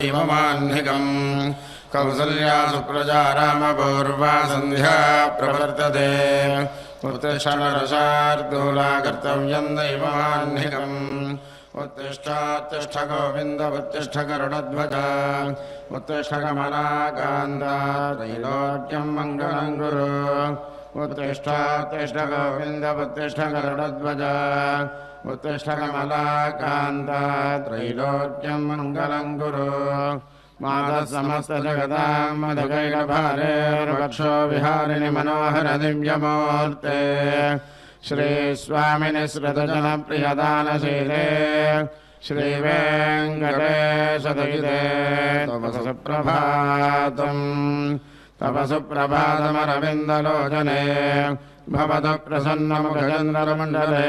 दैवमाह्निकम् कौसल्या सुप्रजा रामपूर्वा सन्ध्या प्रवर्तते उत्तिष्ठ नरशार्दूला कर्तव्यम् दैवमाह्निकम् उत्तिष्ठ गोविन्द उत्तिष्ठ गरुडध्वज उत्तिष्ठ कमलाकान्ता त्रैलोक्यम् मङ्गलम् कुरु उत्तिष्ठ गोविन्द उत्तिष्ठ गरुडध्वज उत्तिष्ठ कमलाकान्ता त्रैलोक्यम् मङ्गलम् कुरु मातः समस्त जगतां मधुकैकभारेर्वक्षो विहारिणि मनोहर दिव्यमूर्ते श्री स्वामिनि श्रुतजनप्रियदानशीले श्रीवेङ्कटेशदयिते तव सुप्रभातमरविन्दलोचने भवतु प्रसन्नमुखचन्द्रमण्डले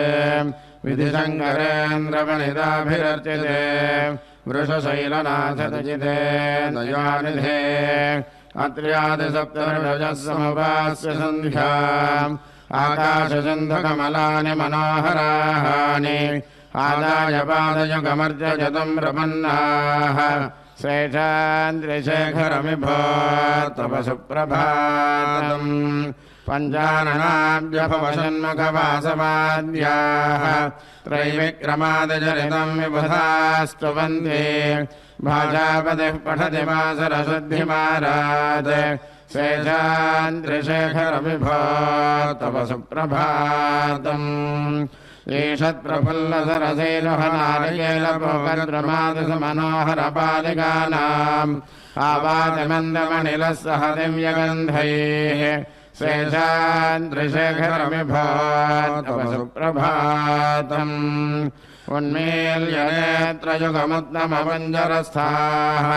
विधिशङ्करेन्द्रवनिताभिरर्चिते वृषशैलनाथतजिते दयानिधे अत्र्यादिसप्तर्षजः समुपास्य सन्ध्या आकाशचन्द्रकमलानि मनोहराणि आदाय पादयुगमर्जयतं प्रपन्नाः शेषान्द्रिशेखरमिभो तव सुप्रभातम् पञ्चाननाभ्यभवषण्मुखवासवाद्याः त्रैविक्रमादिचरितं विबुधास्तु वन्दे भाजापतिः पठति वासरशुद्धिमारात् शेषान्द्रिशेखरमिभो तव सुप्रभातम् ईषत्प्रफुल्लसरसेलुहनारिकेलपोकद्रमादिसमनोहरपालिकानाम् आवादिमन्दमनिलः सह दिव्यगन्धैः शेषान्द्रिशेखरमिभो तव सुप्रभातम् उन्मील्यनेत्रयुगमुत्तमपञ्जरस्थाः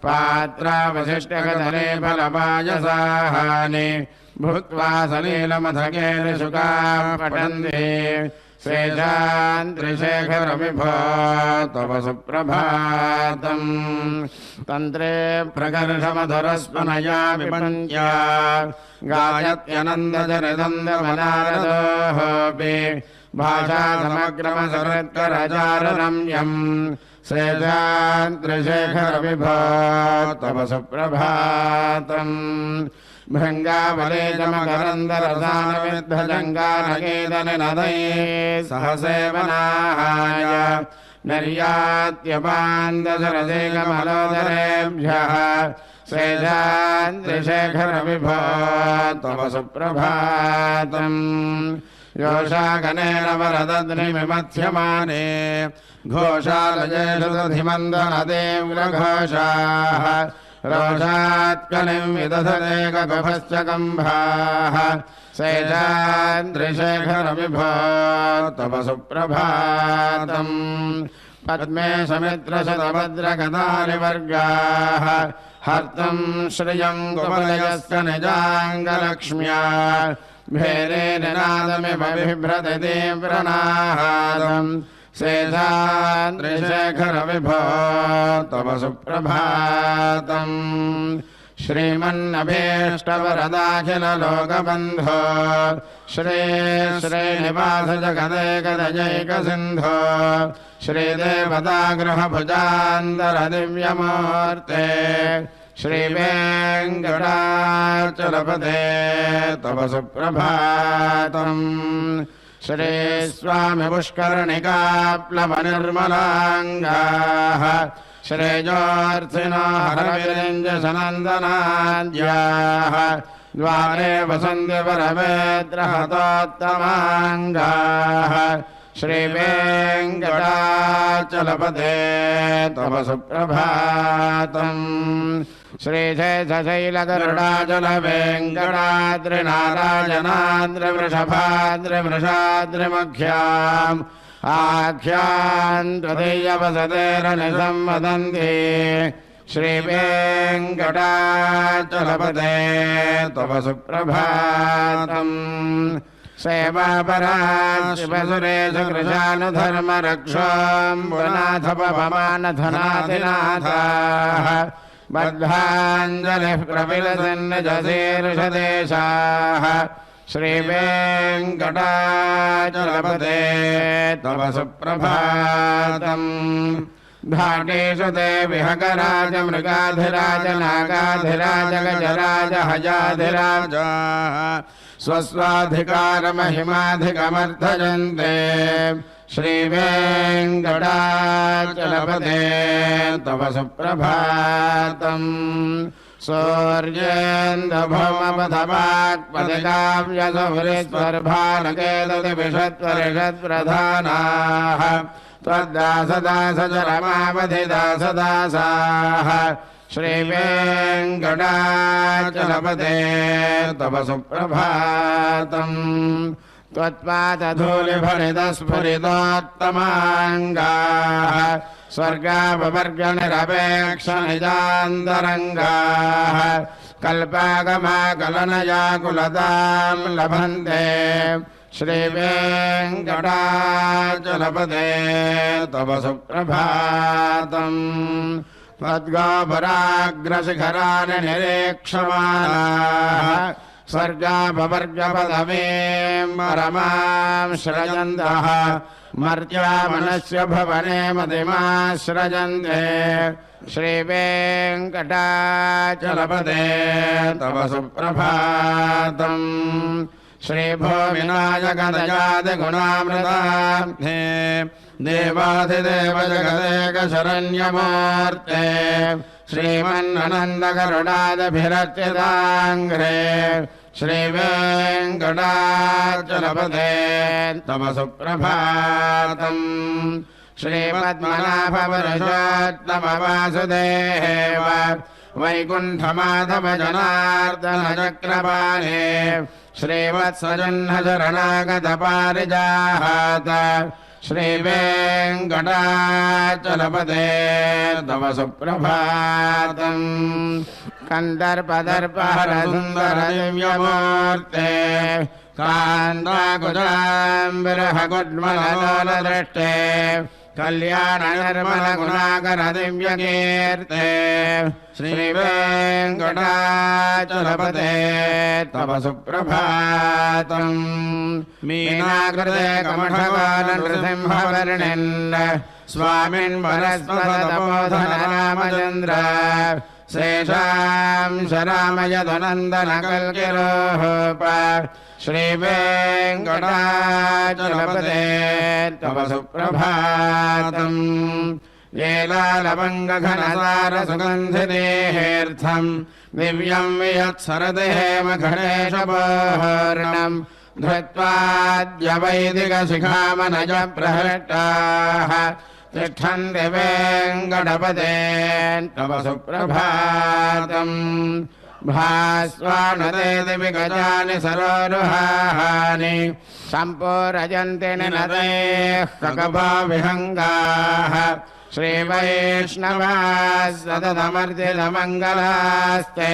पात्रावशिष्टकदले फलपायसाहानि भूत्वा सलीलमथकेलिशुकाः पठन्ति शेषान्द्रिशेखरमिभो तव सुप्रभातम् तन्त्रे प्रकर्षमधुरस्वनया विपञ्च्या गायत्यनन्दचरितन्दमनारदोऽपि भाषासमग्रमसुरत्करचाररम्यम् शेषान्द्रिशेखरमिभो तव सुप्रभातम् भृङ्गावलेजमकरन्दरसानविद्धजङ्गानकेतनिनदैः सह सेवनाय निर्यात्यपान्दसरसेकमलोदरेभ्यः शेषान्द्रिशेखरमिभो तव सुप्रभातम् योषागनेन वरदद्रिमिमथ्यमाने घोषालयेषु दधिमन्दनदेव्रघोषाः रोषात्कलिं विदधते ककुभश्च कम्भाः शेषान्द्रिशेखरमिभो तव सुप्रभातम् पद्मे समित्रशतभद्रकदानिवर्गाः हर्तुं श्रियं कुवलयस्य निजाङ्गलक्ष्म्या भेरे निनादमिव बिभ्रति तीव्रनादम् शेषान्द्रिशेखरमिभो तव सुप्रभातम् श्रीमन्नभीष्टवरदाखिललोकबन्धो श्री श्रीनिवासजगदेकदजैकसिन्धो श्रीदेवतागृहभुजान्तरदिव्यमूर्ते श्रीवेङ्कटाचलपते तव सुप्रभातम् श्री स्वामी पुष्करणिकाप्लवनिर्मलाङ्गाः श्रेयोर्थिनो हरविरञ्जसनन्दनाद्याः द्वारे वसन्ति परमेद्रहतोत्तमाङ्गाः श्रीवेङ्कटाचलपते तव सुप्रभातम् श्रीशैलशैलगरुडाचलवेङ्कटाद्रिनारायणाद्रिवृषभाद्रिवृषाद्रिमुख्याम् आख्यान्त्वदीयवसतेरनिसंवदन्ति श्रीवेङ्कटाचलपते तव सुप्रभातम् सेवापराशिवसुरेश कृशानुधर्मरक्षोऽम्बुनाथपवमानधनाधिनाथाः बद्धाञ्जलिः प्रविलसन्निजशीर्षदेशाः श्रीवेङ्कटाचलपते तव सुप्रभातम् घाटेषु ते विहकराज मृगाधिराज नागाधिराज गजराज हजाधिराज स्वस्वाधिकारमहिमाधिकमर्थयन्ते श्रीवेङ्कटाचलपते तव सुप्रभातम् सूर्येन्दुभौमपथवाक्पदिकाव्यसुहृत्वर्भानकेतुविषत्वरिषत्प्रधानाः त्वद्दासदासचरमावधिदासदासाः श्रीवेङ्कटाचलपते तव सुप्रभातम् त्वत्पादधूलिभरितस्फुरितोत्तमाङ्गाः स्वर्गापवर्गनिरपेक्षनिजान्तरङ्गाः कल्पागमाकलनयाकुलतां लभन्ते श्रीवेङ्कटाचलपते तव सुप्रभातम् त्वद्गोपुराग्रशिखराणि निरीक्षमाणाः स्वर्गापवर्गपदवीं परमां श्रजन्तः मर्त्यामनस्य भवने मतिमाश्रजन्ते श्रीवेङ्कटाचलपते तव सुप्रभातम् श्रीभूमिनायकदयादिगुणामृताब्धे देवाधिदेव जगदेकशरण्यमूर्ते श्रीमन्ननन्दकरुणादिभिरर्चिताङ्घ्रे श्रीवेङ्कटाचलपते तव सुप्रभातम् श्रीपद्मनाभपुरुषोत्तमवासुदेव वैकुण्ठमाधव जनार्दन चक्रपाणे श्रीवत्सजह्नशरणागतपारिजात श्रीवेङ्कटाचलपते तव सुप्रभातम् कन्दर्पदर्पहरसुन्दरदिव्यमूर्ते कान्ताकुजाम्बिरहकुड्मललोलदृष्टे कल्याणनिर्मलगुणाकरदिव्यकीर्ते श्रीवेङ्कटाचलपते तव सुप्रभातम् मीनाकृते कमठबालनृसिंहवर्णिन् स्वामिन् वरस्पतपोधनरामचन्द्र शेषां शरामयदनन्दनकल्किरोप श्रीवेङ्कटाचलपते तव सुप्रभातम् येलालवङ्गघनसारसुगन्धिदेहेऽर्थम् दिव्यं वियत्सरदेहेमघणेशपूर्णम् धृत्वाद्यवैदिकशिखामनजप्रहृष्टाः तिष्ठन्ति वेङ्कटपते तव सुप्रभातम् भास्वानते दिविगजानि सरोरुहानि सम्पूरयन्ति निनदैः ककभाविहङ्गाः श्रीवैष्णवाः सततमर्दितमङ्गलास्ते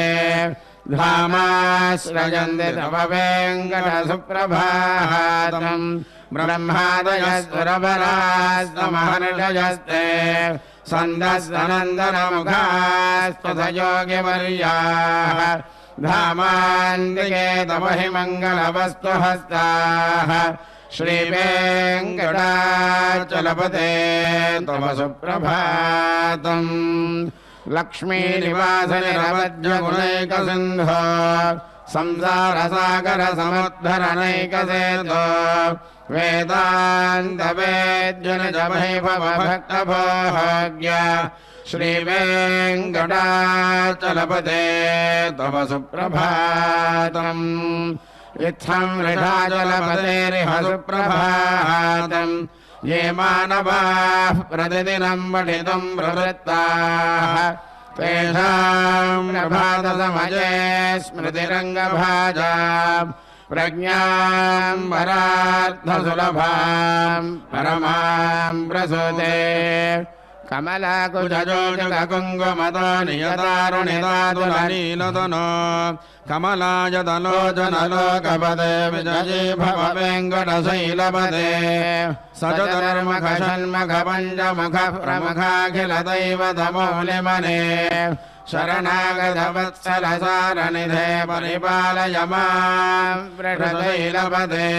धामाश्रयन्ति तव वेङ्कटसुप्रभातम् ब्रह्मादयस्वरपरास्तमहर्षयस्ते सन्दस्सनन्दनमुखास्त्वयोगिवर्याः धामान्तिके तव हि मङ्गलवस्तुहस्ताः श्रीवेङ्कटाचलपते तव सुप्रभातम् लक्ष्मीनिवासनिरवज्यगुणैकसिन्धो संसारसागरसमुद्धरणैकसेतो वेदान्तवेद्यनिजमहिभवभक्तभोग्य श्रीवेङ्कटाचलपते तव सुप्रभातम् इत्थं वृषाचलपतेरिह सुप्रभातम् ये मानवाः प्रतिदिनं पठितुं प्रवृत्ताः तेषां प्रभातसमये स्मृतिरङ्गभाजा प्रज्ञां वरार्थसुलभां परमां प्रसूते कमलाकुजोजकुङ्कुमतो नियतारुणितातुलनीलतनो कमलायतलोचनलोकपदे विजये भव वेङ्कटशैलपदे सचतुर्मुखषण्मुखपञ्चमुखः प्रमुखाखिलदैवतमौलिमने शरणागतवत्सलसारनिधे परिपालय मां वृषशैलपदे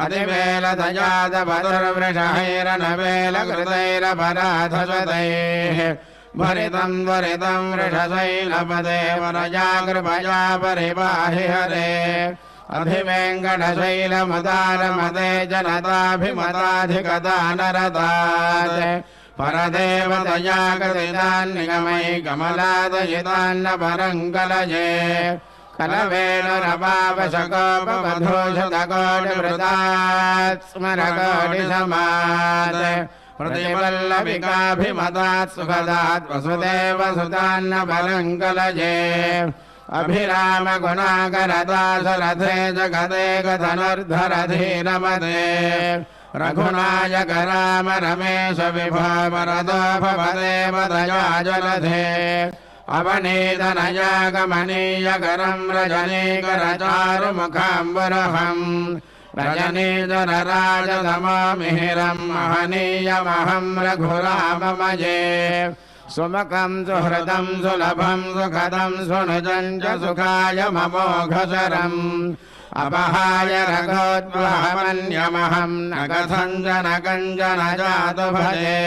अतिवेलतजातपदुर्वृषहैरनवेलकृतैरपराधशतैः भरितं त्वरितं वृषशैलपदे वरजा कृपया परिपाहि हरे अधिवेङ्कटशैलमदारमदे जनताभिमताधिकदानरतात् परदेवतया कृतिदान्निगमयि कमलादयितान्न परं कलये कलवेणुरपावशकोपवधूषतकोटिवृतात् स्मरकोटिसमात् प्रतिवल्लभिकाभिमतात् सुखदात् वसुदेवसुतान्न परं कलये अभिरामगुणाकरदासरथे जगदेकधनुर्धरधीरमते रघुनायक राम रमेश विभावरदोपदेवदया जलधे अवनीतनयागमनीयकरं रजनीकरचारुमुखाम्बरहं रजनीधरराजतमोमिहिरं महनीयमहं रघुराममये सुमुखं सुहृदं सुलभं सुखदं सुनुजं च सुखाय ममोघशरम् अपहाय रघोद्वहमन्यमहं न कथञ्जन कञ्चन जातु भजे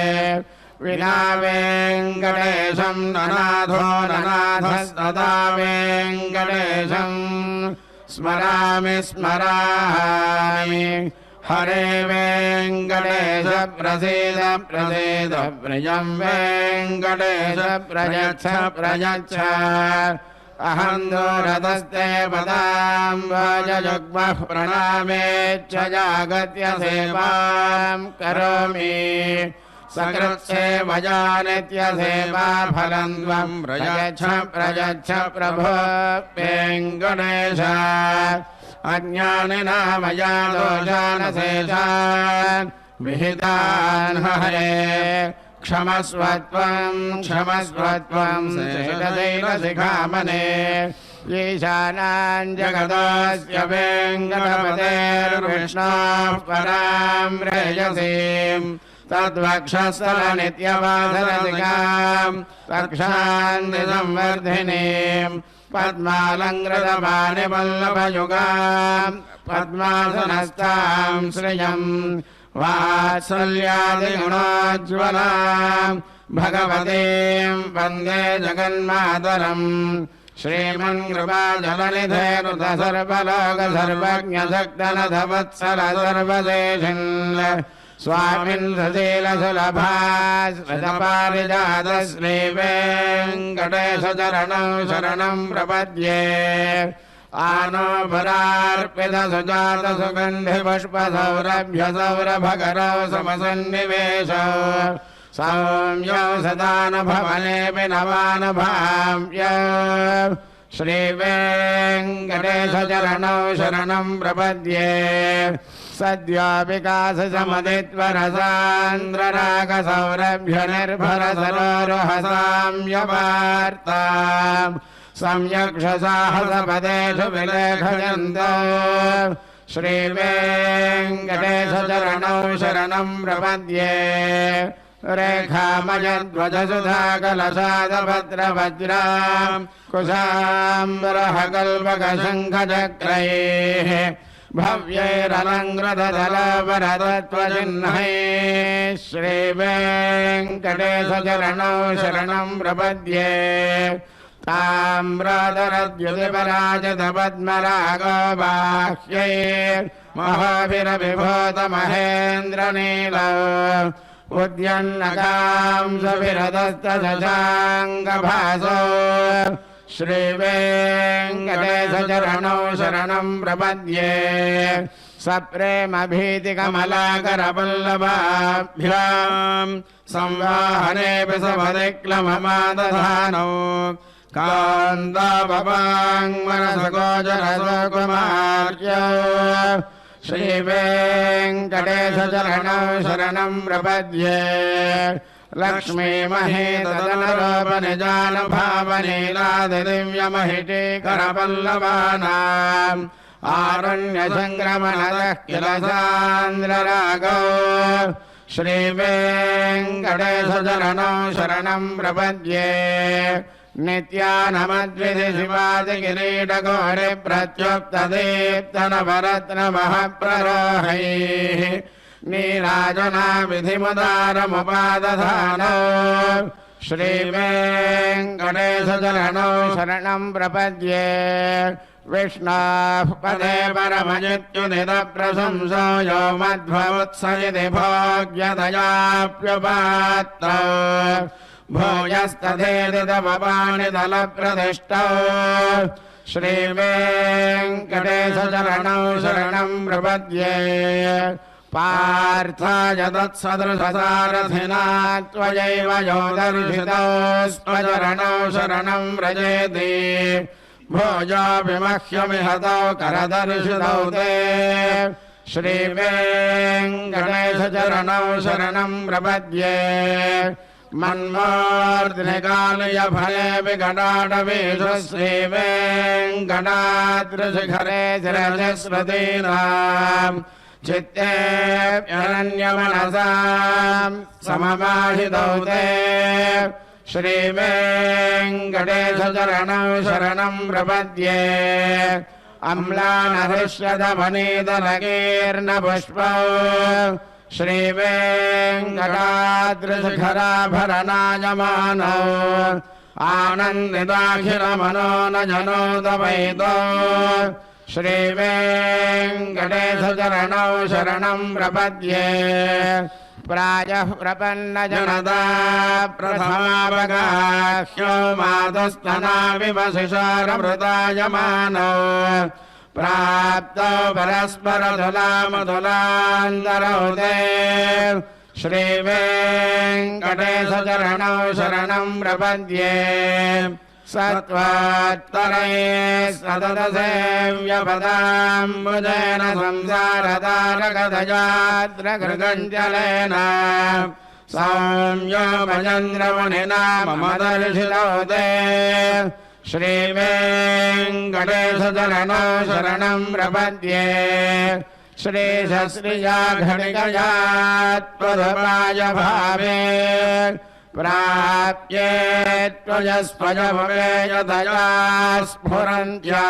विना वेङ्कटेशं ननाथो ननाथस्तदा वेङ्कटेशं स्मरामि स्मरामि हरे वेङ्कटेश प्रसीद प्रसीद प्रियं वेङ्कटेश प्रयच्छ प्रयच्छ अहं दूरतस्ते पदाम्बुजयुग्मः प्रणामेच्च जागत्य सेवां करोमि सकृत्सेवया नित्यसेवा फलं त्वं प्रयच्छ प्रयच्छ प्रभो वेङ्कटेश अज्ञानिना मया दोषानशेषान् विहितान् हरे क्षमस्वत्वं शेषशैलशिखामणे ईशानां जगदस्य वेङ्कटपतेर्विष्णोः परां प्रेयसीं तद्वक्षस्थलनित्यवासरसिकां रक्षान्तिसंवर्धिनीं पद्मालङ्कृतपाणिवल्लभयुगां पद्मासनस्थां श्रियं वात्सल्यादिगुणोज्ज्वलां भगवतीं वन्दे जगन्मातरम् श्रीमन्कृपाजलनिधेनुत सर्वलोकसर्वज्ञशक्तनथवत्सल सर्वदेशिन् स्वामिन् सुशीलसुलभास्मृतपारिजात श्रीवेङ्कटेशचरणं शरणं प्रपद्ये आनो भरार्पितसुजातसुगन्धिपुष्पसौरभ्यसौरभकरौ समसन्निवेशौ सौम्यौ सदानुभवनेऽपि नवानुभवाम्यौ श्रीवेङ्कटेशचरणौ शरणं प्रपद्ये सद्यो विकाससमदित्वरसान्द्ररागसौरभ्यनिर्भरसरोरुहसाम्यवार्ताम् सम्यक्षसाहसपदेषु विलेखयन्तो श्रीवेङ्कटेशचरणौ शरणं प्रपद्ये रेखामयध्वजसुधाकलशादभद्रवज्रां कुशाम्बरहकल्पकशङ्खचक्रैः भव्यैरलङ्कृतदलवरदत्वचिह्नैः श्रीवेङ्कटेशचरणौ शरणं प्रपद्ये ताम्रादरद्युतिपराजतपद्मरागबाह्यैर्महाभिरविभूतमहेन्द्रनीलौ उद्यन्नकांसविरदस्तशशाङ्गभासो श्रीवेङ्कटेशचरणौ शरणं प्रपद्ये सप्रेमभीतिकमलाकरपल्लवाभ्यां संवाहनेऽपि सपदिक्लममादधानौ कान्तापपाङ्मनसगोचरसकुमार्यौ श्रीवेङ्कटेशचरणौ शरणं प्रपद्ये लक्ष्मीमहेतदनरोपनिजानभावनीलादिदिव्यमहिषीकरपल्लवानाम् आरण्यसङ्क्रमणतः किल सान्द्ररागौ श्रीवेङ्कटेशचरणौ शरणं प्रपद्ये नित्यानमद्विधि शिवादिकिरीटगौरि प्रत्युक्तदीप्तनवरत्नमहाप्ररोहैः नीराजनाविधिमुदारमुपादधानो श्रीवेङ्कटेशचरणौ शरणं प्रपद्ये विष्णोः पदे परमजित्युदितप्रशंसो यो मध्वमुत्सयति भोग्यदयाप्युपात्तौ भूयस्तथेदितमपाणितलप्रतिष्ठौ श्रीवेङ्कटेशचरणौ शरणं प्रपद्ये पार्थाय तत्सदृशसारथिना त्वयैव यो दर्शितौ स्वचरणौ शरणं व्रजेति भोजोऽभिमह्यमिहतौ करदर्शितौ ते श्रीवेङ्कटेशचरणौ शरणं प्रपद्ये मन्मूर्ध्निकालयफले विकटाटवीषु श्रीवेङ्कटाद्रिशिखरे शिरजस्वतीनाम् चित्तेऽप्यनन्यमनसाम् सममाहितौ ते श्रीवेङ्कटेशचरणौ शरणं प्रपद्ये अम्लानहृष्यदमनीतलकीर्णपुष्पौ श्रीवेङ्कटाद्रिशिखराभरणायमानौ आनन्दिताखिलमनो न जनोदवैतो श्रीवेङ्कटेशचरणौ शरणं प्रपद्ये प्रायः प्रपन्नजनता प्रथमावगाह्यो मातस्तनाविवशिशारमृतायमानौ प्राप्तौ परस्परतुलामतुलान्तरौ ते श्रीवेङ्कटेशचरणौ शरणं प्रपद्ये सत्त्वात्तरये सततसेव्यपदाम्बुजेन संसारतारकदयाद्रगृगञ्जलेन सौम्योपचन्द्रमणिना मम दर्शितौ ते श्रीवेङ्कटेशचरणौ शरणं प्रपद्ये श्रीशस्त्रिया घटिकया त्वदपाय भावे प्राप्ये त्वजस्वजभवेयतया स्फुरन्त्या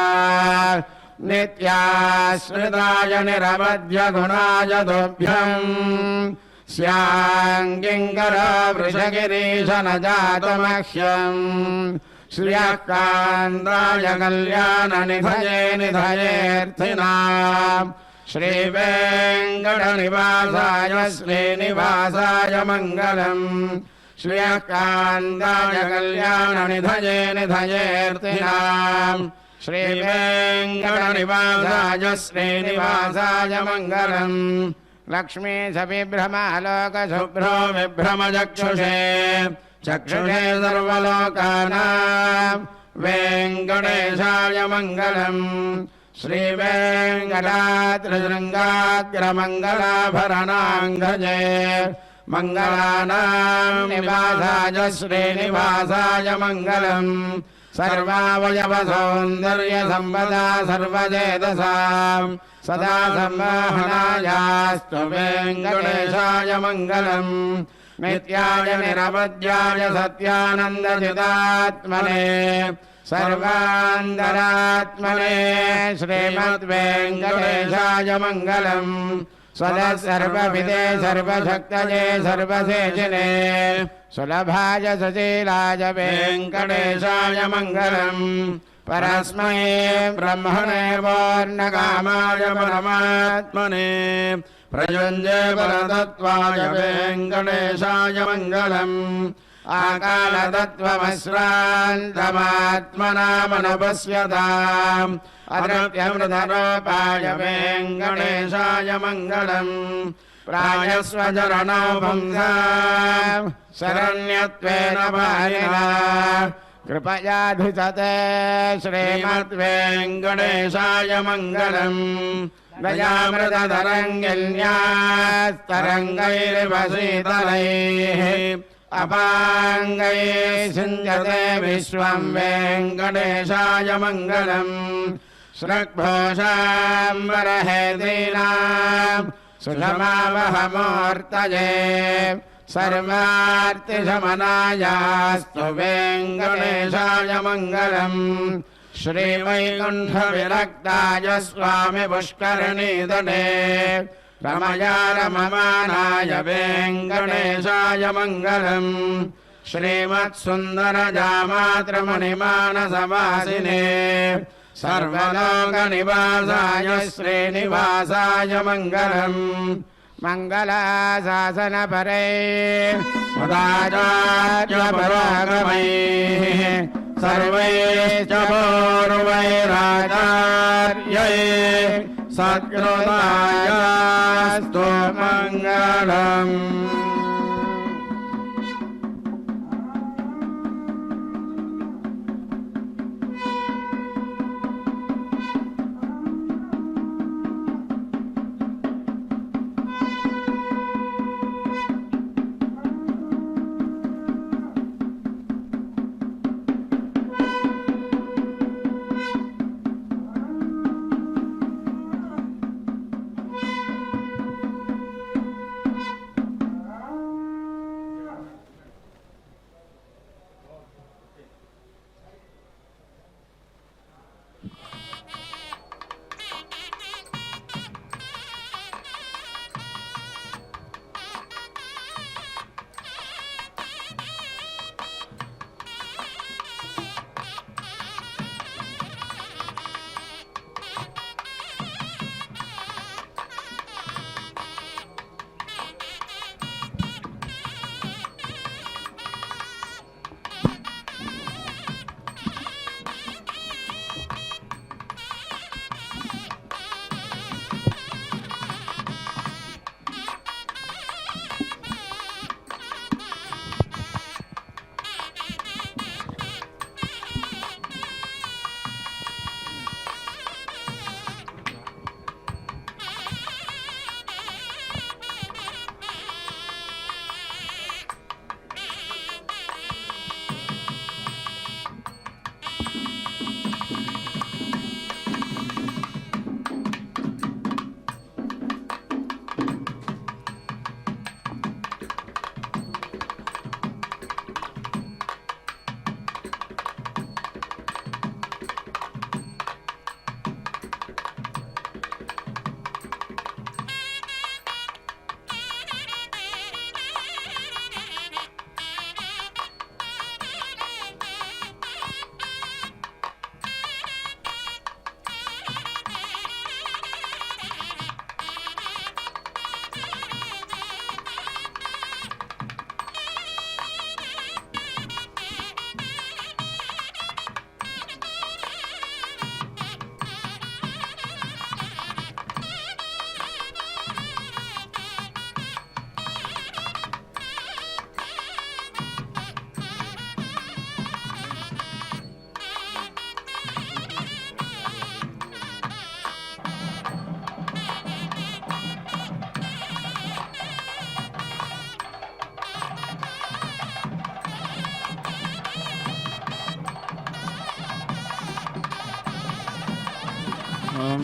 नित्याश्रिताय निरवध्यगुणाय तुभ्यम् स्याङ्गिङ्करो वृषगिरीश न जातमह्यम् श्रियः कान्ताय कल्याणनिधये निधयेऽर्थिनाम् श्रीवेङ्कटनिवासाय श्रीनिवासाय मङ्गलम् श्रियः कान्ताय कल्याणनिधये निधयेऽर्थिनाम् श्रीवेङ्कटनिवासाय श्रीनिवासाय मङ्गलम् लक्ष्मीशविभ्रमालोकशुभ्रो विभ्रमचक्षुषे चक्षुषे सर्वलोकानां वेङ्कटेशाय मङ्गलम् श्रीवेङ्कटाद्रिशृङ्गाग्रमङ्गलाभरणाङ्गजे मङ्गलानां निवासाय श्रीनिवासाय मङ्गलम् सर्वावयवसौन्दर्यसम्पदा सर्वचेतसाम् सदा सम्मोहनायास्तु वेङ्कटेशाय मङ्गलम् नित्याय निरवध्याय सत्यानन्दचिदात्मने सर्वान्तरात्मने श्रीमद्वेङ्कटेशाय मङ्गलम् स्वदः सर्वविदे सर्वशक्तये सर्वशेषिने सुलभाय सुशीलाय वेङ्कटेशाय मङ्गलम् परस्मै ब्रह्मणे पूर्णकामाय परमात्मने प्रयुञ्जे परतत्त्वाय वेङ्कटेशाय मङ्गलम् आकालतत्त्वमश्रान्तमात्मनामनुपश्यताम् अद्रव्यमृतरूपाय वेङ्कटेशाय मङ्गलम् प्रायस्वचरणौ पुंसाम् शरण्यत्वेन पारिणा कृपयाधिसते श्रीमद्वेङ्कटेशाय मङ्गलम् दयामृततरङ्गिन्यास्तरङ्गैरिव शीतलैः अपाङ्गैः सिञ्चते विश्वं वेङ्कटेशाय मङ्गलम् श्रग्घोषाम्बरहेतीनां सुषमावहमूर्तये सर्वार्तिशमनायास्तु वेङ्कटेशाय मङ्गलम् श्रीवैकुण्ठविरक्ताय स्वामि पुष्करणीतटे रमया रममानाय वेङ्कटेशाय मङ्गलम् श्रीमत्सुन्दरजामातृमुनिमानसवासिने सर्वलोकनिवासाय श्रीनिवासाय मङ्गलम् मङ्गलाशासनपरे मुदाचार्यपरागमैः सर्वैश्च पूर्वैराचार्यैः सत्कृतायास्तु मङ्गलम्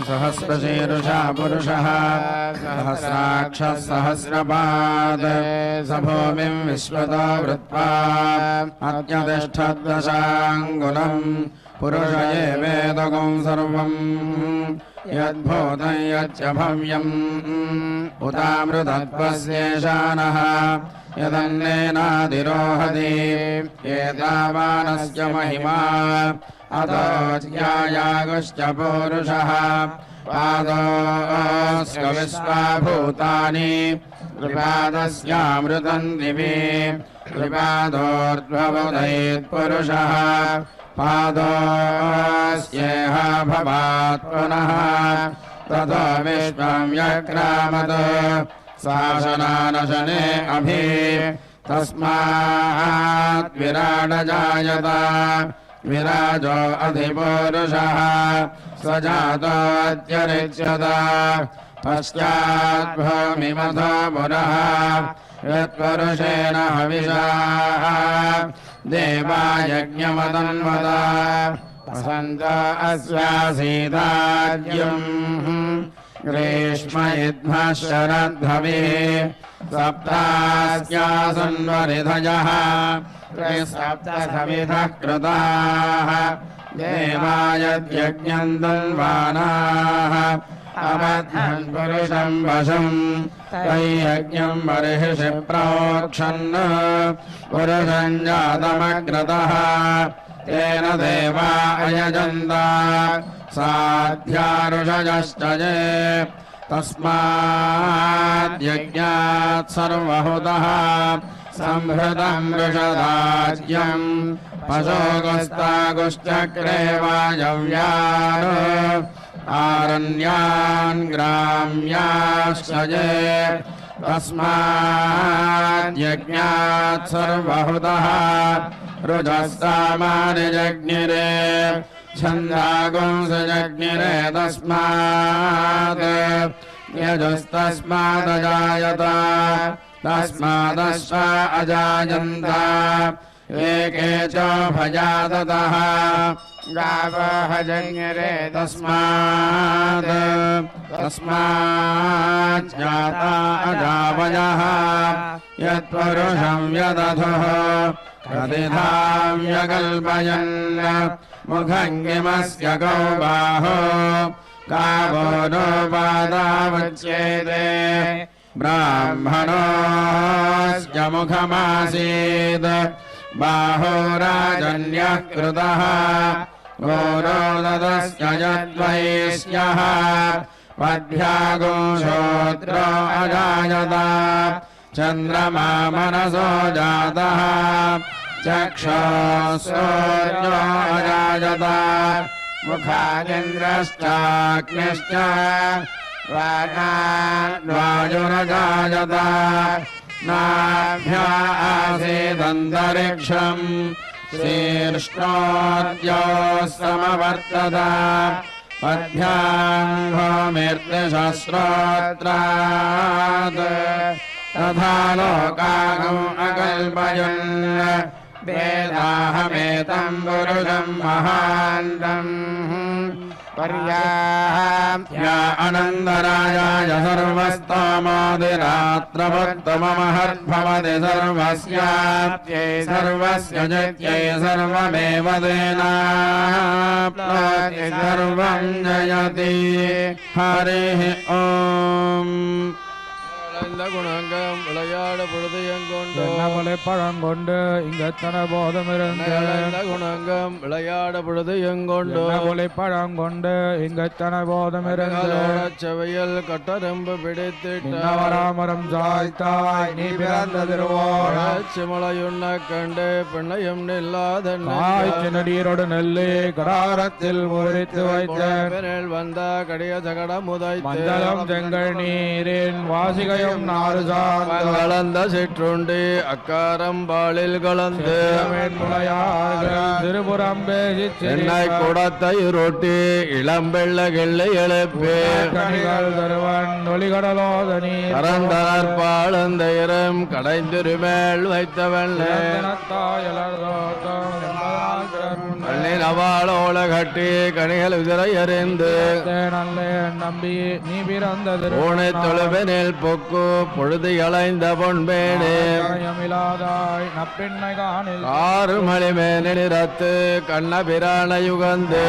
सहस्रशीर्षा पुरुषः सहस्राक्षः सहस्रपाद स भूमिं विश्वतो वृत्वा अत्यतिष्ठद्दशाङ्गुलम् पुरुष एवेदगं सर्वम् यद्भूतं यच्च भव्यम् उतामृतत्वस्येषानः यदन्नेनाधिरोहति एतावानस्य महिमा अतोऽध्यायागुश्च पूरुषः पादोऽस्य विश्वाभूतानि त्रिपादस्यामृतम् दिवि त्रिपादोर्ध्वमुदयेत्पुरुषः पादोऽस्येह भवात् पुनः ततो विश्वं व्यक्रामत् शासनानशने अभि तस्मात् विराट जायत विराजो अधिपुरुषः स जातोऽत्यरिच्यत पश्चात् भूमिमथो पुरः यत्पुरुषेण हविषा देवायज्ञमतन्वता वसन्त अस्यासीदाज्यम् ग्रीष्म इद्मः शरद्धविः सप्तास्यासन्वरिधयः सप्तसविधः कृताः देवायद्यज्ञम् दन्वानाः अबध्नन् पुरुषम् वशम् तैयज्ञम् बर्हिषि प्रोक्षन् पुरुषम् जातमग्रतः तेन देवा अयजन्त साध्यारुषयश्च ये तस्माद्यज्ञात् सर्वहुतः संहृतम् वृषदाज्यम् पशोगस्तागुश्चक्रे वायव्यान् आरण्यान् ग्राम्याश्च ये तस्माद्यज्ञात् सर्वहुतः रुजस्तामानि जज्ञिरे छन्दागुंसजज्ञिरे तस्मात् यजुस्तस्मादजायत तस्मादश्व अजायन्त एके च भजाततः गावः जज्ञिरे तस्माज्जाता अजावयः यत्पुरुषं यदधुः प्रतिधां व्यकल्पयन् मुखङ्गिमस्य गौ बाहो गावो नो पादावच्येते ब्राह्मणोऽस्य मुखमासीत् बाहो राजन्यः कृतः गोरोदस्य यद्वैश्यः पद्भ्यागो श्रोत्रो अजायत चन्द्रमा मनसो जातः चक्षुः अजायत मुखादिन्द्रश्चाग्निश्च वायुरजायत नाभ्या आसीदन्तरिक्षम् शीर्ष्णोद्योः समवर्तत पद्भ्याम् भूमिर्दशस्रोत्रात् तथा लोकागम् अकल्पयन् वेदाहमेतम् पुरुषम् महान्तम् पर्याप्य अनन्दरायाय सर्वस्तोमोदिरात्रवत्तममहद्भवति सर्वस्याप्यै सर्वस्य जित्यै सर्वमेव तेनाप्नोति सर्वम् जयति हरिः ॐ குணங்கம் விளையாட பொழுது எங்கொண்டு பழங்கொண்டு இங்கத்தன போதமிருந்து குணங்கம் விளையாட பொழுது எங்கொண்டு பழங்கொண்டு இங்கத்தன போதமிருந்து செவையல் கட்டரம்பு பிடித்திட்டாமரம் சாய்த்தாய் நீ பிறந்த திருவோச்சிமலையுண்ண கண்டு பெண்ணையும் நில்லாத நடிகரோடு நெல்லு கடாரத்தில் முறித்து வைத்த வந்த கடிய சகட முதை மஞ்சளம் செங்கல் நீரின் வாசிகையும் கலந்த சிற்றுண்டி அக்காரம் பாலில் கலந்து திருபுறம் பேசி சென்னை குடத்தை ரொட்டி இளம்பெள்ள கிள்ளை எழுப்பி தருவன் ஒளிகடலோதனி பரந்தனற்பாளந்தயிரம் கடைந்திருமேல் வைத்தவன் அவளோல கட்டி கணிகள் உதிரை அறிந்து நம்பி நீ பிறந்தது ஊனை தொழுவெனில் பொக்கு பொழுது இளைந்த பொன்பேடு நப்பெண்ணை காணில் ஆறு மணி மேனிரத்து கண்ண பிரான யுகந்து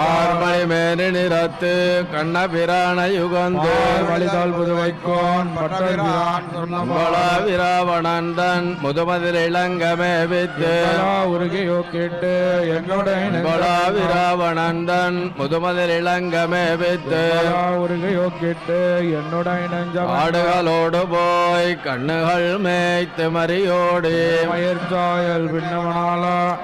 ஆறு மணி மேனிரத்து கண்ண பிரான யுகந்து வழிதோல் புதுவைக்கோன் விராவணன் தன் முதுமதில் இளங்கமே வித்து உருகியோ கேட்டு என்னுடைய விராவணன் தன் முதுமதில் இளங்கமே வித்து உருகையோ கேட்டு என்னுடைய நெஞ்சம் ஆடுகளோடு போய் கண்ணுகள் மேய்த்து மறியோடு மயிர்ச்சாயல் பின்னவனால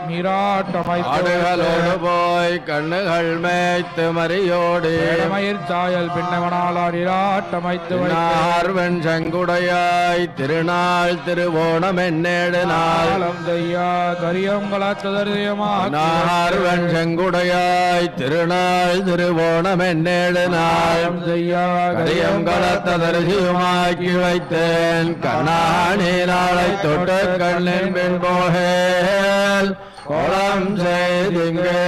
நீராட்டமாய் ஆடுகளோடு போய் கண்ணுகள் மேய்த்து மறியோடு மயிர்ச்சாயல் பின்னவனால நீராட்டமைத்து ஆர்வன் செங்குடையாய் திருநாள் திருவோணம் என்னேடு நாள் செய்யா கரியம் கலாத்ததர்வன் செங்குடையாய் திருநாள் திருவோணம் என்னேடு நாள் செய்யா கரியம் கலத்ததரிசியுமாக்கி வைத்தேன் கண்ணாணி நாளை தொட்டு கண்ணின் பின் போகேல் கோலம் செய்திங்கே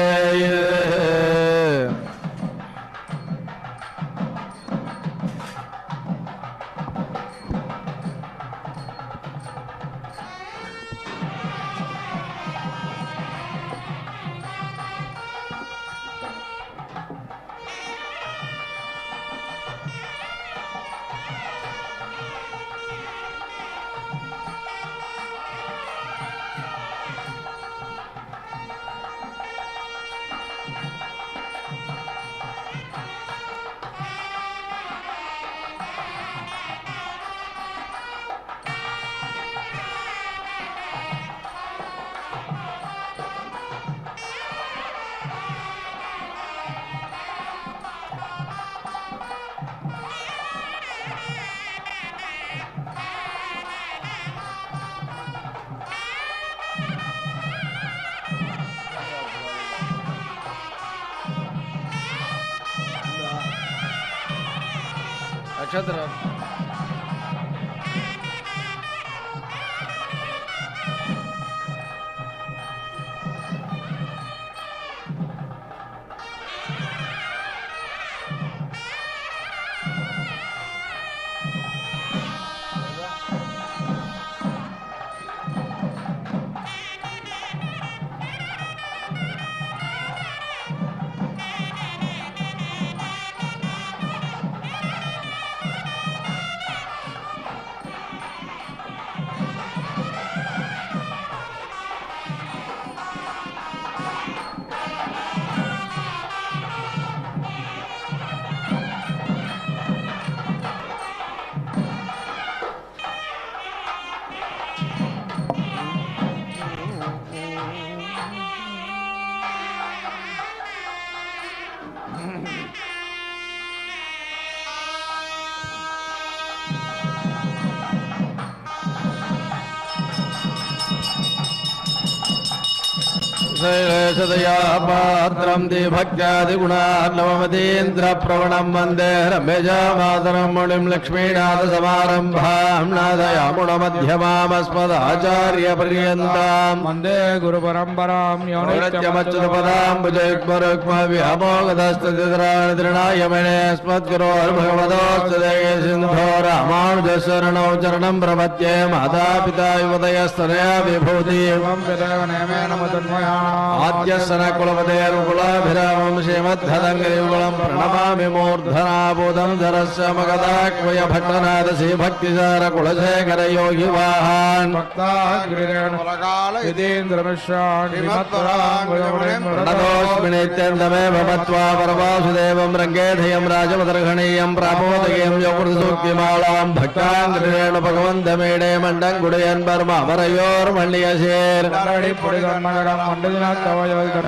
ನಕ್ಷತ್ರ शैलेशदया पात्रं भक्त्यादिगुणार्णवमतीन्द्रप्रवणं वन्दे रम्यजामातरं मुनिं लक्ष्मीनाथसमारम्भां नादयामुणमध्यमामस्मदाचार्यपर्यन्तां वन्दे गुरुपरम्परां यो नित्यमच्युतपदाम्बुजयुग्मरुक्मव्यामोगधस्तुतितराणितृणायमणे अस्मद्गुरोर्भगवतोऽस्तु सिन्धो रामानुजशरणौ चरणं प्रपद्ये मातापिता युवतयस्तनया विभूति आद्यसनकुलपतेर्कुलाभिरामं श्रीमद्धदङ्गिरिकुलं प्रणमामि मूर्धनाबोधं धरस्य मगदाक्वय भट्टनाथ श्रीभक्तिसारकुलशेखर योगिवाहान् प्रणतोऽस्मि नित्यन्तमेव मत्वा परवासुदेवं रङ्गेधयं राजमदर्घणीयं प्रापोदयं योगृतसूक्तिमालां भक्ताङ्गिरेण भगवन्तमेणे मण्डं गुडयन् बर्मावरयोर्मण्यसेर्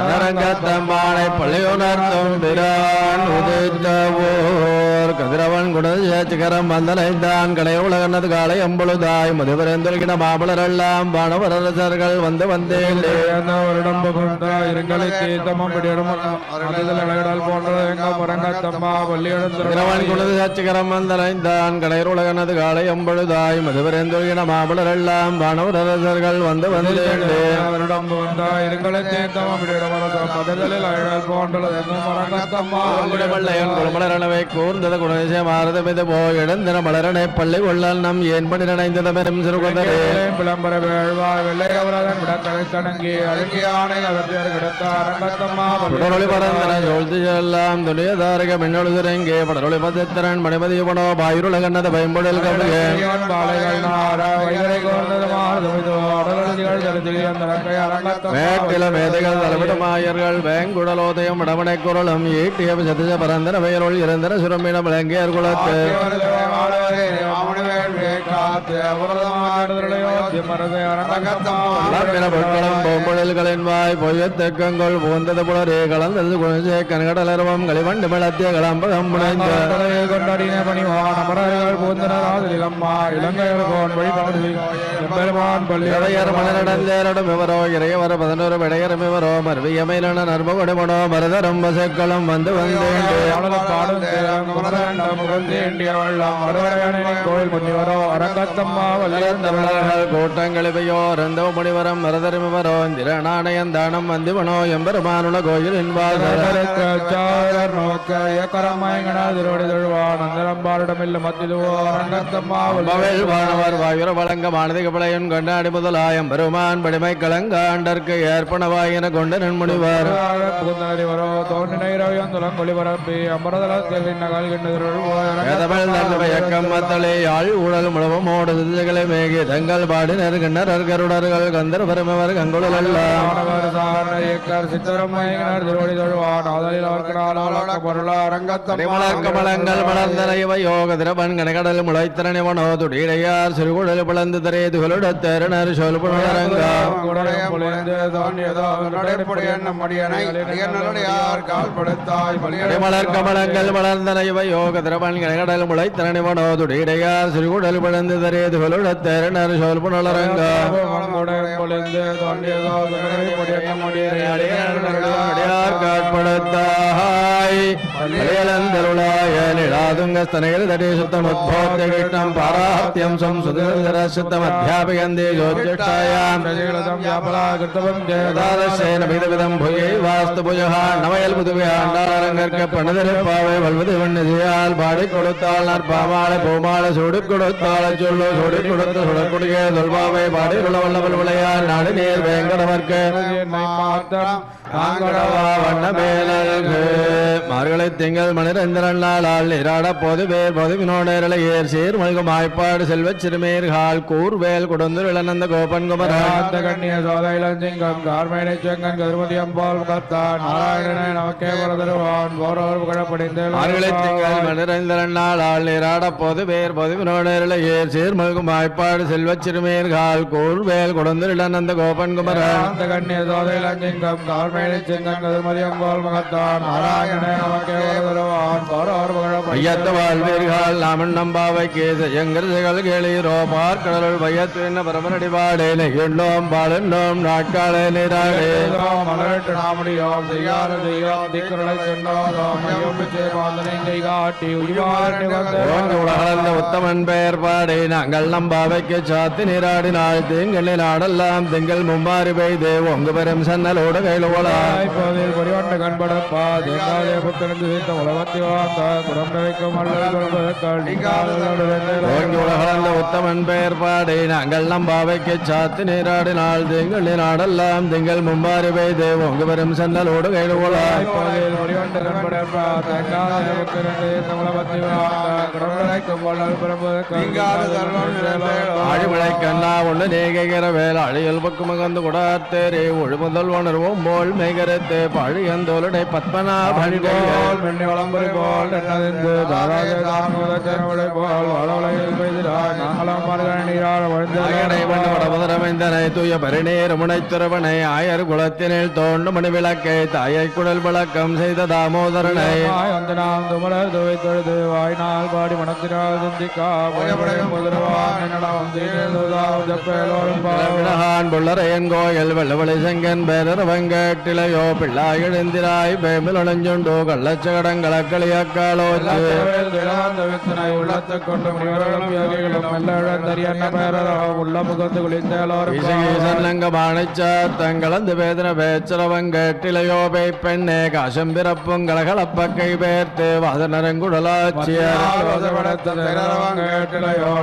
அரங்கத்தம்பானை பள்ளியுணர்த்தும் பிரான் உதித்தவோர் கதிரவன் குணசிகரம் வந்தனைந்தான் கலை உலகனது காலை அம்பொழுதாய் மதுவரந்தொல்கின மாபலரெல்லாம் வானவரசர்கள் வந்து வந்தேன் குணசிகரம் வந்தனைந்தான் கலை உலகனது காலை அம்பொழுதாய் மதுவரந்தொல்கின மாபலரெல்லாம் வானவரசர்கள் வந்து வந்தேன் குளமலரணவை கூர்ந்தது குணசே மாறுதமிது போய் எழுந்தின மலரனை பள்ளி கொள்ளல் நம் ஏன் பணி நினைந்தது பெரும் சிறுகுதரே விளம்பர வேழ்வாய் பரந்தன ஜோழ்த்தி செல்லாம் துணியதாரக மின்னொழுதுரங்கே படரொளி பதித்திரன் மணிமதியவனோ பாயுருள கண்ணத பயம்பொழில் கவியே வேட்டில மேதைகள் தலைவிடமாயர்கள் வேங்குடலோதயம் இடமனை குரலும் ஈட்டிய சதிச பரந்தன பெயருள் இருந்தன சுரம்பின விளங்கியர் குலத்து பொம்பொழில்களின் வாய் பொய்யத்தெக்கங்கள் போந்தது புலரே கலந்தது குணசே கனகடலர்வம் களிவண்டு மிளத்திய களம்பகம் புனைந்த கொண்டாடின பணிவான் அமரர்கள் பூந்தனராதிலம்மா இலங்கையர் கோன் வழிபாடு பெருமான் மலரடந்தேரடும் விவரோ இறையவர 11 விடையரும் விவரோ மர்வியமையிலான நர்மகொடைமனோ மருதரும் வசக்களும் வந்து வந்தேன் கூட்டங்களிவையோ ரந்தோ முனிவரம் மருதருமிவரோ திரணானயன் தானம் வந்திவனோ எம்பெருமானுல கோயில் என்பார் வாயுர வழங்க மானதிக பழையன் கொண்டாடி முதலாயம் பெருமான் படிமை கலங்காண்டற்கு ஏற்பனவாயின கொண்ட நன்முனிவார் ஊழல் முழவமோடு சிதைகளை மேகி தங்கள் பாடினர் கிண்ணறர் கருடர்கள் கந்தர் பெருமவர் கங்குழல் கமலங்கள் மலர்ந்தன இவ யோக திரபன் கனகடல் முளைத்திறனிவனோ துடிடையார் சிறுகுழல் பிளந்து தரே துகளுட தேரனர் சொல் புனரங்கா மலர் கமலங்கள் மலர்ந்தன இவ யோக திரபன் கனகடல் முளைத்திறனிவனோ துடிடையார் சிறுகுழல் பிளந்து மனதரேது கொலுடத்தேரனர் சொல்புணரங்க அடியார் காட்படுத்தாய் மலையலந்தருளாய நிழாதுங்க ஸ்தனகிரி தடே சுத்தம் உத்போத்ய கிருஷ்ணம் பாராப்தியம் சம்சுதர சுத்தம் அத்தியாபயந்தே ஜோத்யஷ்டாயாம் ஜெயதாரசேன விதவிதம் புயை வாஸ்து புஜகா நவயல் புதுவை ஆண்டாரங்கற்க பணிதருப்பாவை வல்வது வண்ணதியால் பாடி கொடுத்தாள் நற்பாமாலை பூமாலை சுடு கொடுத்தாளை சொல்லு சுடி கொடுத்து சுடக்கூடிய சொல்பாவை பாடி வல்லவல் விளையால் நாடு நேர் வேங்கடவர்க்கு மார்கழி திங்கள் மணிரந்திரன் நாளால் நீராட பொது பேர் பொதுவினோடேரலை ஏர் சீர் மல்கும் ஆய்ப்பாடு செல்வச் சிறுமீர்கள் கூர்வேல் கொடுந்து இளநந்த கோபன் குமராந்த கண்ணிய சோத இளஞ்சிங்கம் கார்மேனை செங்கன் கருமதி அம்பால் முகத்தான் நாராயணனை நமக்கே வரதருவான் போரோர் புகழப்படிந்த மார்கழி திங்கள் மணிரந்திரன் நாளால் நீராட பொது பேர் பொதுவினோடேரலை ஏர் சீர் மல்கும் ஆய்ப்பாடு செல்வச் சிறுமீர்கள் கூர்வேல் கொடுந்து இளநந்த கோபன் குமராந்த கண்ணிய சோத இளஞ்சிங்கம் கார்மேனை செங்கன் கருமதி அம்பால் முகத்தான் நாராயணனை நமக்கே வரதருவான் போரோர் புகழப்படிந்த வாழ்வீர்கள் நாமன் நம்பாவை கேச எங்கர்கள் கேளீரோ பார்க்கடலுள் வையத்துவென்ன பரமனடிபாடே நெகிழ்ந்தோம் பாலன்னோம் நாட்காலே நீராடே மலரட்டு நாமடியோம் செய்யார செய்யோம் திக்குறளை சென்றோம் பாந்தனை காட்டி உலகளந்த உத்தமன் பெயர் பாடே நாங்கள் நம்பாவைக்கு சாத்தி நீராடினாள் தீங்கள் நாடெல்லாம் திங்கள் மும்மாறி பெய்து ஒங்கு பெரும் சன்னலோடு கைலோலாய் போதில் பொறிவட்ட கண்படப்பா தேங்காதே புத்திருந்து வீத்த உலகத்தி வாங்க குரம் வைக்கும் உலகளந்த உத்தமன் பெயர் பாடே நாங்கள் நம்பாவைக்கு சாத்தி நீராடினாள் திங்கள் நாடெல்லாம் திங்கள் மும்மாறி பெய்து ஒங்கு பெரும் சன்னலோடு கைலோலாய் போதில் பொறிவட்ட கண்படப்பா தேங்காதே புத்திருந்து வீத்த உலகத்தி வாங்க குரம் வைக்கும் ஆழிமலை கண்ணா ஒன்று நீகிற வேல் அழியல் பக்கு மகந்து குடாத்தேரே ஒழுமுதல் உணர்வோம் போல் மெய்கரத்து பழியந்தோலுடை பத்மநாபன் போல் மென்னி வளம்புரை போல் என்னதிந்து தாராஜை போல் வளவலையில் பெய்திராய் நாங்களாம் மார்கழி நீராட வழந்தனை தூய பரிநீர் முனைத்துறவனை ஆயர் குலத்தினில் தோண்டு மணி விளக்கை தாயை குடல் விளக்கம் செய்த தாமோதரனை வந்து நாம் துமலர் துவை தொழுது வாய்நாள் பாடி மனத்தினால் சிந்திக்கா பயப்படையும் புள்ளரையன் கோயில் வெள்ளவளை செங்கன் பேரர் வெங்கட்டிலையோ பிள்ளாய் எழுந்திராய் பேமில் அணைஞ்சுண்டோ கள்ளச்சகடங்களக்களியக்காலோ உள்ளத்தை கொண்டு உள்ள முகத்து குளிந்தேலோர்லங்கமானைச்சாத்தங்களந்து வேதன பேச்சரவங்கட்டிலையோ பை பெண்ணே காசம் பிறப்பும் கலகலப்பக்கை பேர்த்து வாதனரங்குடலாச்சியோ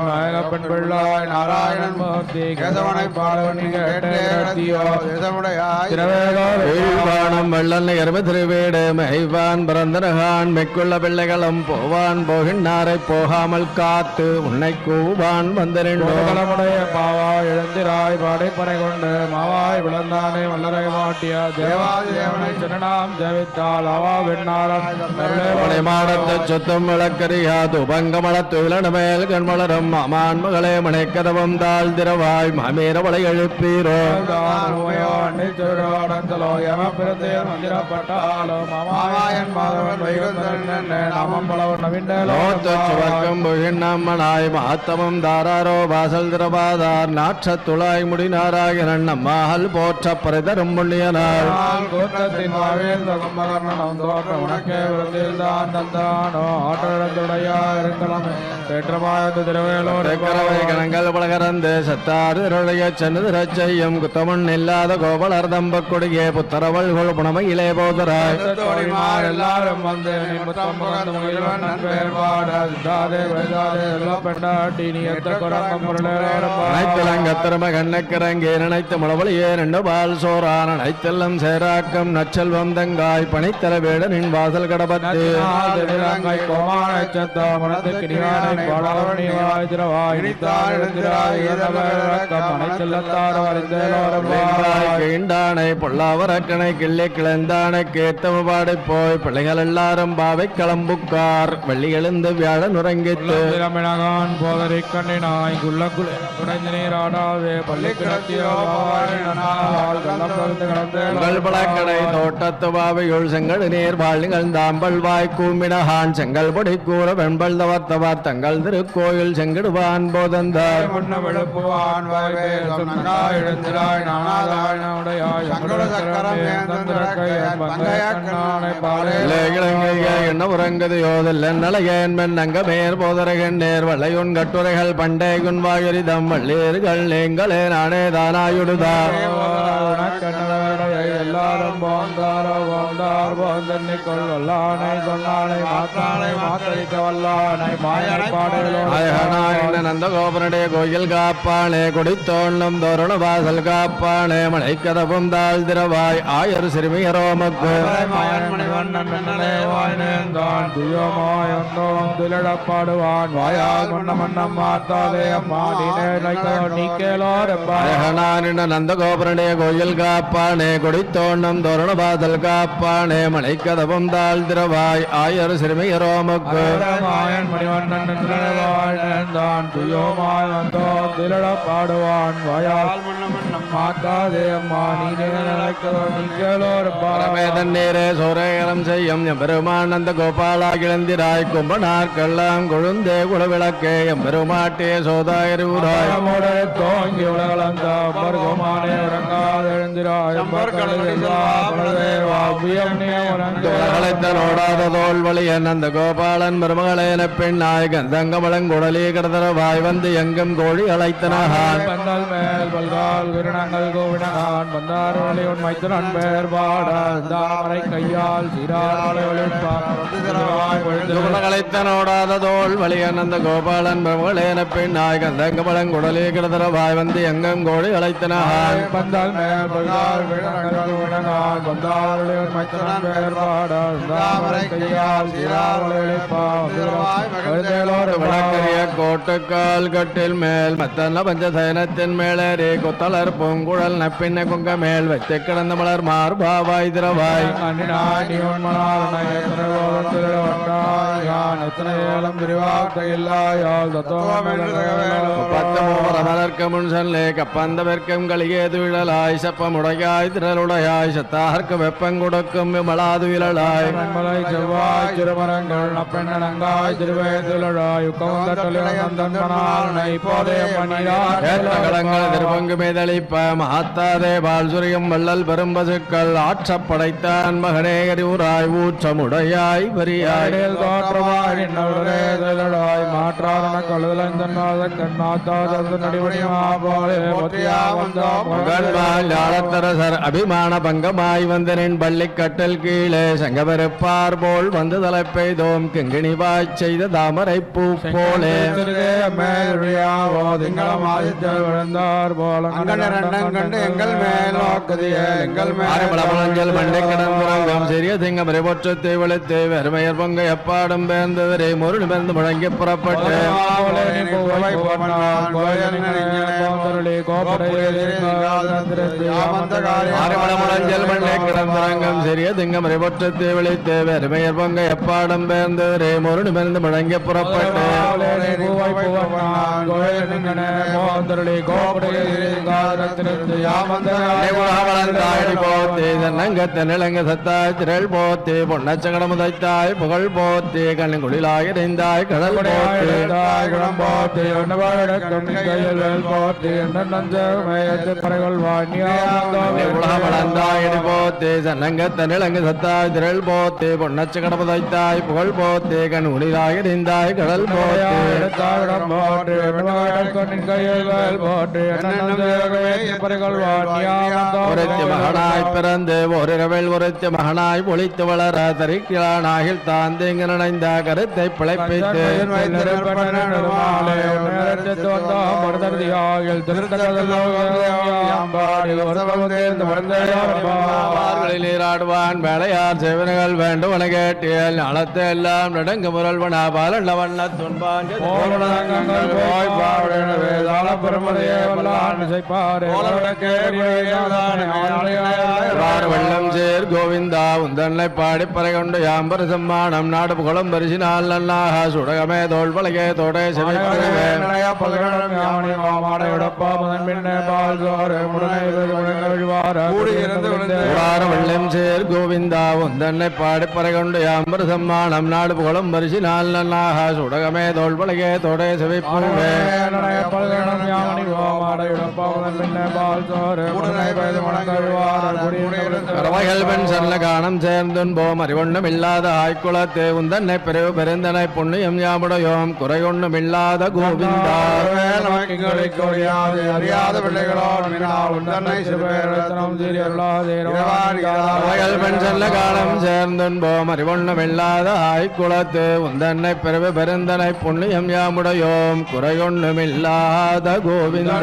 நாயகப்பன் பிள்ளாய் நாராயணன் மூர்த்தி கேசவனை பாடவனி கேட்டேனம் வெள்ளன் எரும திருவீடு மெய்வான் பரந்தனகான் மெக்குள்ள பிள்ளைகளும் போவான் போகின்றாரை போகாமல் காத்து உன்னை கூவான் வந்தனிடைய பாவா எழுந்திராய் பாடைப்பறை கொண்டு மாவாய் விளந்தானே வல்லரை மாட்டிய தேவாதேவனை சிறனாம் ஜெபித்தால் அவா வெண்ணாரன் மாடத்தை சொத்தும் விளக்கறியாது உபங்கமளத்து விளனமேல் கண்மலரும் மாமான் மகளே மனைக்கதவம் தாழ் திரவாய் மாமீரவளை எழுப்பீரோ நம்மனாய் மாத்தமும் தாராரோ வாசல் திரவாதார் நாற்றத்துளாய் முடிநாராயணன் நம்மால் போற்ற பரிதரும் புண்ணியனார் கணங்கள் பலகரந்து சத்தாருடைய சென்னுதிரச் செய்யும் குத்தமண் இல்லாத கோபலர் தம்ப கொடியே புத்தரவள்கள் புனமையிலே போதராய் எல்லாரும் வந்து அனைத்திலங்கத்திரம கண்ணக்கிறங்கே நினைத்த முளவழியே ரெண்டு பால் சோரான அனைத்தெல்லாம் சேராக்கம் நச்செல்வம் தங்காய் பணித்தல வேடனின் வாசல் கடபத்து பொல்லாவர கிழக்கணை கிள்ளி கிளந்தான கேத்தம பாடி போய் பிள்ளைகள் எல்லாரும் பாவை கிளம்புக்கார் வெள்ளி எழுந்து வியாழன் உறங்கித்து திறமினகான் போதரை கண்ணினாய் குள்ள குடைந்து நீராடாவே பள்ளி உங்கள் பழக்கடை தோட்டத்து பாவையுள் செங்கல் நீர் வாழ் நிகழ்ந்தாம்பல் வாய் கூமினகான் செங்கல் பொடி கூற வெண்பல் தவத்தவர் தங்கள் திருக்கோயில் செங்கிடுவான் போதந்தார் வெளுப்புவான் எழுந்திராய் நானாதாய் என்ன உறங்கது யோதில் நலையன் மென்னங்க மேற் போதரகன் நேர் வளையுன் கட்டுரைகள் பண்டேகுன் வாயுரிதம் வள்ளீர்கள் நீங்களே நானே தானாயுடுதா எல்லாரும் போந்தாரோ போந்தார் போந்தன்னிக்கொள் வல்லானை சொன்னானை மாத்தானை மாத்தரிக்க வல்லானை மாயனை பாடலோ நந்த கோபனுடைய கோயில் காப்பானே குடித்தோண்ணும் தோரண வாசல் காப்பானே மலைக்கதவும் தாழ் திரவாய் ஆயர் சிறுமியரோமக்கு பாடுவான் வாயால் மன்ன மன்னம் மாத்தாதே அம்மா நந்த கோபனுடைய கோயில் காப்பானே குடித்தோண்ணும் தோரண வாசல் காப்பானே மலைக்கதவும் தாழ் திரவாய் ஆயர் சிறுமியரோமக்கு தான் துயோமாய் வந்தோம் திரள பாடுவான் வாயால் மாத்தாதே அம்மா நீரே சோரேகரம் செய்யும் எம்பெருமான் அந்த கோபாலா கிளந்திராய் கும்பனார்க்கெல்லாம் கொழுந்தே குலவிளக்கே எம்பெருமாட்டே சோதாயிரூராய் தோங்கி உலகளந்த பர்கமானே உறங்காதெழுந்திராய் உலகளைத்தனோடாத தோல் வழியன் அந்த கோபாலன் மருமகளேன பெண்ணாய் கந்தங்கமலங்குடலி கடதரவாய் வந்து எங்கும் கோழி அழைத்தனகான் பந்தல் மேல் பல்கால் விருணங்கள் கோவினகான் வந்தார் வழி உன் மைத்துனன் பேர் பாட தாமரை கையால் சீராளை உலகளைத்தனோடாத தோல் வழியன் அந்த கோபாலன் மருமகளேன பெண்ணாய் கந்தங்கமலங்குடலி கடதரவாய் வந்து எங்கும் கோழி அழைத்தனகான் பந்தல் மேல் பல்கால் விருணங்கள் கோவினகான் வந்தார் வழி உன் மைத்துனன் பேர் பாட தாமரை கையால் சீராளை வழக்கரிய கோட்டுக்கால் கட்டில் மேல் மத்தன்ன பஞ்சசயனத்தின் மேலேறி கொத்தலர் பூங்குழல் நப்பின்ன குங்க மேல் வைத்து கிடந்த மலர் மார்பாவாய் திரவாய் மலர்க்க முன் சொல்லே கப்பந்தவர்க்கம் களியே துழலாய் சப்பமுடையாய் திரளுடையாய் சத்தார்க்கு வெப்பங்குடக்கும் விமலாது விழலாய் மலை செவ்வாய் திருமரங்கள் நப்பெண்ணங்காய் திருவேதுழாய் திருபங்கு மேதளிப்ப மகாத்தாதே பால் சுரியம் வள்ளல் பெரும் பசுக்கள் ஆற்றப்படைத்தான் மகனே அறிவுராய் ஊற்றமுடையாய் பெரியாய் தோற்றமாய் மாற்றாதன கழுதலந்தன்னாத கண்ணாத்தாத நடிவடிமாளத்தரசர் அபிமான பங்கமாய் வந்தனின் பள்ளிக்கட்டல் கீழே சங்கவருப்பார் போல் வந்து தலைப்பெய்தோம் கிங்கிணி வாய்ச் செய்த தாமரை பூ போலே சிறிய திங்க பரிபட்சத்தை வளைத்து வெறுமையர் பொங்க எப்பாடும் பேர்ந்தவரை முருள் பேர்ந்து முழங்கி புறப்பட்டு முழஞ்சல் மண்ணை கிடந்துறங்கம் சிறிய திங்க பரிபட்சத்தை வளைத்து வெறுமையர் பொங்க எப்பாடும் பேர்ந்தவரை முருள் பேர்ந்து முழங்கி புறப்பட்டு சத்தாய் போத்தே பொன்னச்சங்கட முதைத்தாய் புகழ் போத்தே கண்ணுங்குளிலாய் இறைந்தாய் கடல் போத்தே போத்தே சன்னங்கத்தனிலங்கு சத்தாய் திரள் போத்தே பொன்னச்சங்கட முதைத்தாய் புகழ் போத்தே கண்ணுகுளிலாய் இறைந்தாய் கடல் மகனாய் பிறந்து ஒருரவில் ஒருத்தி மகனாய் ஒளித்து வளர தரிக்கிழானாகில் தாந்தேங்க நினைந்த கருத்தை பிழைப்பித்து நீராடுவான் வேளையார் செவனைகள் வேண்டுவன கேட்டியல் நலத்தை எல்லாம் நடுங்கு முரல்வனா பாலண்ட வண்ண துன்பான் உடார் வெள்ளம் சேர் கோவிந்தா உந்தன்னை பாடி பறைகொண்டு யாம்பர் சம்மானம் நாடு புகழும் பரிசினால் நல்லாக சுடகமே தோல் பலகே தோடை செவிப்பே உடார் வெள்ளம் சேர் கோவிந்தா உந்தன்னை பாடி பறைகொண்டு யாம்பர் சம்மானம் நாடு புகழும் பரிசினால் நல்லாக சுடகமே தோல் பலகே தோடை செவிப்பே கரவைகள் பெண் செல்ல காணம் சேர்ந்துன்போம் அறிவொன்னும் இல்லாத ஆய்குலத்தே உந்தன்னை பிரிவு பெருந்தனை புண்ணியம் யாமுடையோம் குறையொன்னும் இல்லாத கோவிந்தா அறியாத பிள்ளைகளோடு பெண் செல்ல காலம் சேர்ந்துன்போம் அறிவொன்னும் இல்லாத ஆய்குலத்தே உந்தன்னை பிரிவு பெருந்தனை புண்ணியம் யாமுடையோம் குறையொன்னும் இல்லாத கோவிந்தா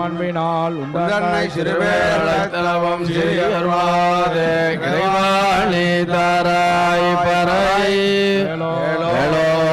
அன்பினால் உந்தன்னை சிறுவேளம் சிறியர்வாதே இறைவாணி தாராய் பறை ஏலோரெம்பாவாய்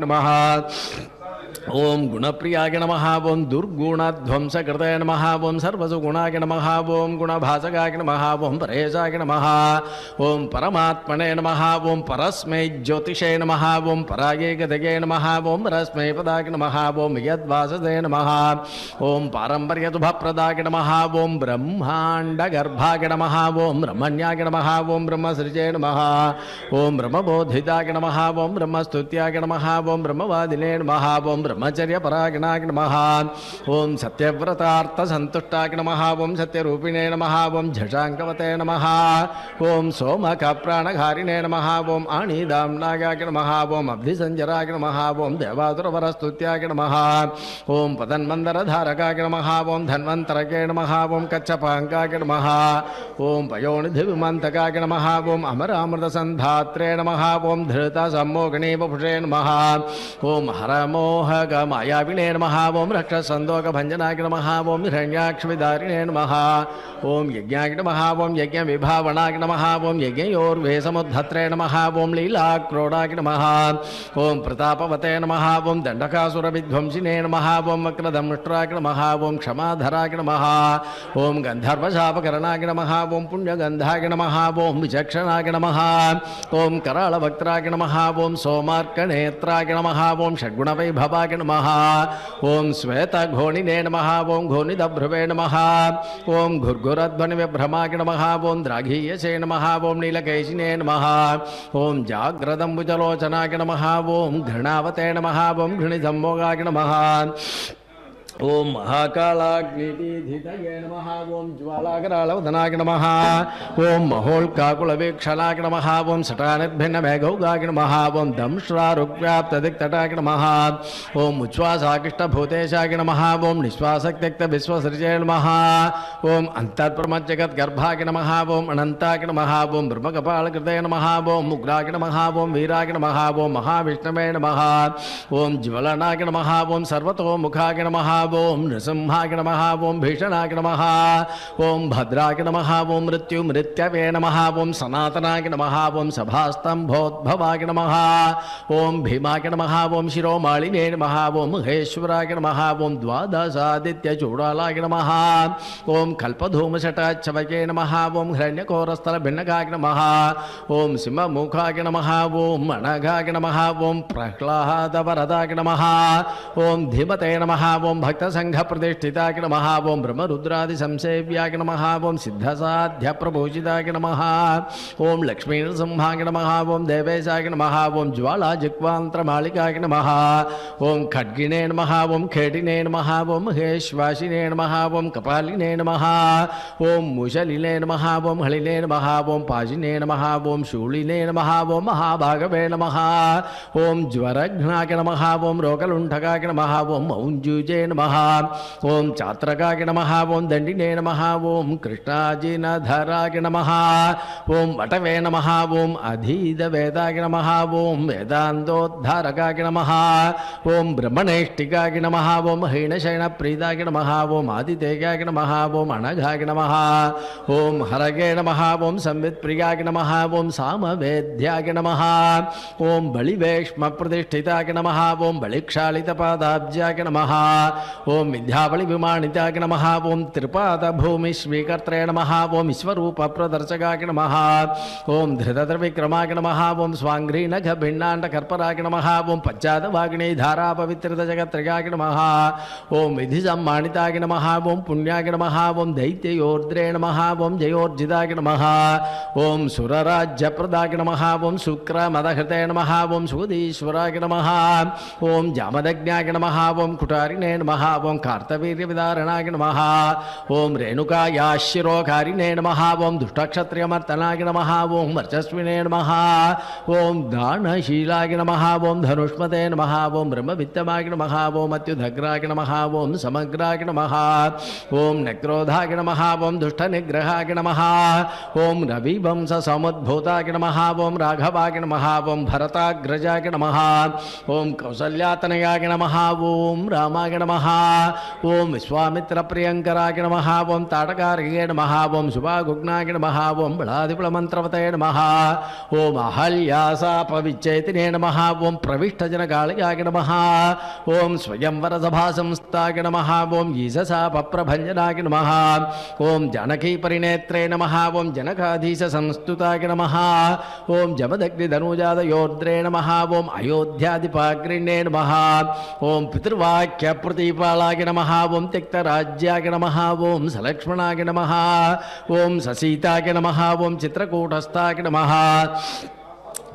நமஹ. ஓம் குணப்பிரியாய நமஹ. ஓம் துர்குணத்வம்சகிருதே நமஹ. ஓம் சர்வசுகுணாய நமஹ. ஓம் குணபாசகாய நமஹ. ஓம் பரேசாய நமஹ. ஓம் பரமாத்மனே நமஹ. ஓம் பரஸ்மை ஜோதிஷே நமஹ. ஓம் பராயே கதயே நமஹ. ஓம் பரஸ்மை பதாய நமஹ. ஓம் யத்வாசதே நமஹ. ஓம் பாரம்பரியதுபப்ரதாய நமஹ. ஓம் பிரம்மாண்டகர்பாய நமஹ. ஓம் பிரம்மண்யாய நமஹ. ஓம் பிரம்மசிருஜே நமஹ. ஓம் பிரம்மபோதிதாய நமஹ. ஓம் பிரம்மஸ்துத்யாய நமஹ. ஓம் பிரம்மவாதினே நமஹ. ஓம் ब्रह्मचर्यपरायणाय नमः. ओम सत्यव्रतार्थसन्तुष्टाय नमः. ओम सत्यरूपिणे नमः. ओम झषाङ्कवते नमः. ओम सोमकप्राणघारिणे नमः. ओम आणीदाम्नाय नमः. ओम अब्धिसञ्जराय नमः. ओम देवासुरवरस्तुत्याय नमः. ओम पदन्मन्दरधारकाय नमः. ओम धन्वन्तरके नमः. ओम कच्छपाङ्काय नमः. ओम पयोनिधिविमन्तकाय नमः. ओम अमरामृतसन्धात्रे नमः. ओम धृतसम्मोहिनीवपुषे नमः. ओम हरमोह त्रयम्बक मायाविने नमः ओम रक्षसन्दोकभञ्जनाय नमः ओम हिरण्याक्षविदारिणे नमः ओम यज्ञाय नमः ओम यज्ञविभावनाय नमः ओम यज्ञयोर्वेसमुद्धत्रे नमः ओम लीलाक्रोडाय नमः ओम प्रतापवते नमः ओम दण्डकासुरविध्वंसिने नमः ओम वक्रदंष्ट्राय नमः ओम क्षमाधराय नमः ओम गन्धर्वशापकरणाय नमः ओम पुण्यगन्धाय नमः ओम विचक्षणाय नमः ओम करालवक्त्राय नमः ओम सोमार्कनेत्राय नमः ओम षड्गुणवैभवाय नमः ओम श्वेतघोणिने नमः ओम घोनिदभ्रुवे नमः ओम घुर्घुरध्वनिविभ्रमाय नमः ओम द्राघीयसे नमः ओम नीलकेशिने नमः ओम जाग्रदम्बुजलोचनाय नमः ओम घृणावते नमः ओम घृणिसम्भोगाय नमः ओम महाकालाग्निधितये नमः ओम ज्वालाकरालवदनाय नमः ओम महोल्काकुलवीक्षणाय नमः ओम सटानिर्भिन्नमेघौगाय नमः ओम दंश्रारुग्व्याप्तदिक्तटाय नमः ओम उच्छ्वासाकृष्टभूतेशाय नमः ओम निःश्वासक्त्यक्तविश्वसृजये नमः ओम अन्तःप्रमज्जगद्गर्भाय नमः ओम अनन्ताय नमः ओम ब्रह्मकपालकृते नमः ओम उग्राय नमः ओम वीराय नमः ओम महाविष्णवे नमः ओम ज्वलनाय नमः ओम सर्वतोमुखाय नमः ओम नृसिंहाय नमः ओम भीषणाय नमः ओम भद्राय नमः ओम मृत्युमृत्यवे नमः ओम सनातनाय नमः ओम सभास्तंभोद्भवाय नमः ओम भीमाय नमः ओम शिरोमालिने नमः ओम महेश्वराय नमः ओम द्वादशादित्यचूडालाय नमः ओम कल्पधूमशटाच्छवये नमः ओम हिरण्यकोरस्थलभिन्नकाय नमः ओम सिंहमुखाय नमः ओम अनघाय नमः ओम प्रह्लादवरदाय नमः ओम धीमते नमः ओम भक्तसंघप्रतिष्ठिताय नमः ओम ब्रह्मरुद्रादिसंसेव्याय नमः ओम सिद्धसाध्यप्रभूषिताय नमः ओम लक्ष्मीनृसिंहाय नमः ओम देवेशाय नमः ओम ज्वालाजिह्वान्तरमालिकाय नमः ओम खड्गिने नमः ओम खेटिने नमः ओम महेश्वासिने नमः ओम कपालिने नमः ओम मुशलिने नमः ओम हलिने नमः ओम पाजिने नमः ओम शूलिने नमः ओम महाभागवे नमः ओम ज्वरघ्नाय नमः ओम रोगलुण्ठकाय नमः ओम मौञ्जुजे नमः ओम चात्रकाय नमः ओम दंडिने नमः ओम कृष्णाजिनधराय नमः ओम वटवे नमः ओम अधीतवेदाय नमः ओम वेदान्तोद्धारकाय नमः ओम ब्रह्मणेष्टिकाय नमः ओम हीनशयनप्रीताय नमः ओम आदितेयाय नमः ओम अनघाय नमः ओम हरगे नमः ओम संवित्प्रियाय नमः ओम सामवेद्याय नमः ओम बलिवेश्मप्रतिष्ठिताय नमः ओम बलिक्षालितपादाब्जाय नमः ओम विद्यावली विमानिताय नमः ओम त्रिपादभूमि स्वीकर्त्रे नमः ओम विश्वरूपप्रदर्शकाय नमः ओम धृतद्रविक्रमाय नमः ओम स्वाङ्घ्रीनखभिन्नाण्डकर्पराय नमः ओम पश्चादवाग्नि धारापवित्रजगत्त्रयाय नमः ओम विधिसम्मानिताय नमः ओम पुण्याय नमः ओम दैत्ययोर्द्रे नमः ओम जयोर्जिताय नमः ओम सुरराज्यप्रदाय नमः ओम शुक्रमदहृते नमः ओम सुगदीश्वराय नमः ओम जामदग्न्याय नमः ओम कुटारिणे नमः ओम कार्तवीर्यविदारणाय नमः ओम रेणुकायाशिरोकारिणे नमः ओम दुष्टक्षत्रियमर्तनाय नमः ओम वर्चस्विने नमः ओम दानशीलाय नमः ओम धनुष्मते नमः ओम ब्रह्मवित्तमाय नमः ओम अत्युदग्राय नमः ओम समग्राय नमः ओम नक्रोधाय नमः ओम दुष्टनिग्रहाय नमः ओम रविवंशसमुद्भूताय नमः ओम राघवाय नमः ओम भरताग्रजाय नमः ओम कौसल्यातनयाय नमः ओम रामाय नमः ओम विश्वामित्रप्रियंकराय नमः ओम ताटकार्ये नमः ओम शुभागुग्नाय नमः ओम बलादिपुलमन्त्रवते नमः ओम अहल्यासापविच्चेतिने नमः ओम प्रविष्टजनकालयाय नमः ओम स्वयंवरसभासंस्थाय नमः ओम ईशसापप्रभञ्जनाय नमः ओम जानकीपरिनेत्रे नमः ओम जनकाधीशसंस्तुताय नमः ओम जमदग्निधनुजातयोर्द्रे नमः ओम अयोध्यादिपाग्रिणे नमः ओम पितृवाक्यप्रतिपालाय नमः ओम त्यक्तराज्याय नमः ओम सलक्ष्मणाय नमः ओम ससीताय नमः ओम चित्रकूटस्थाय नमः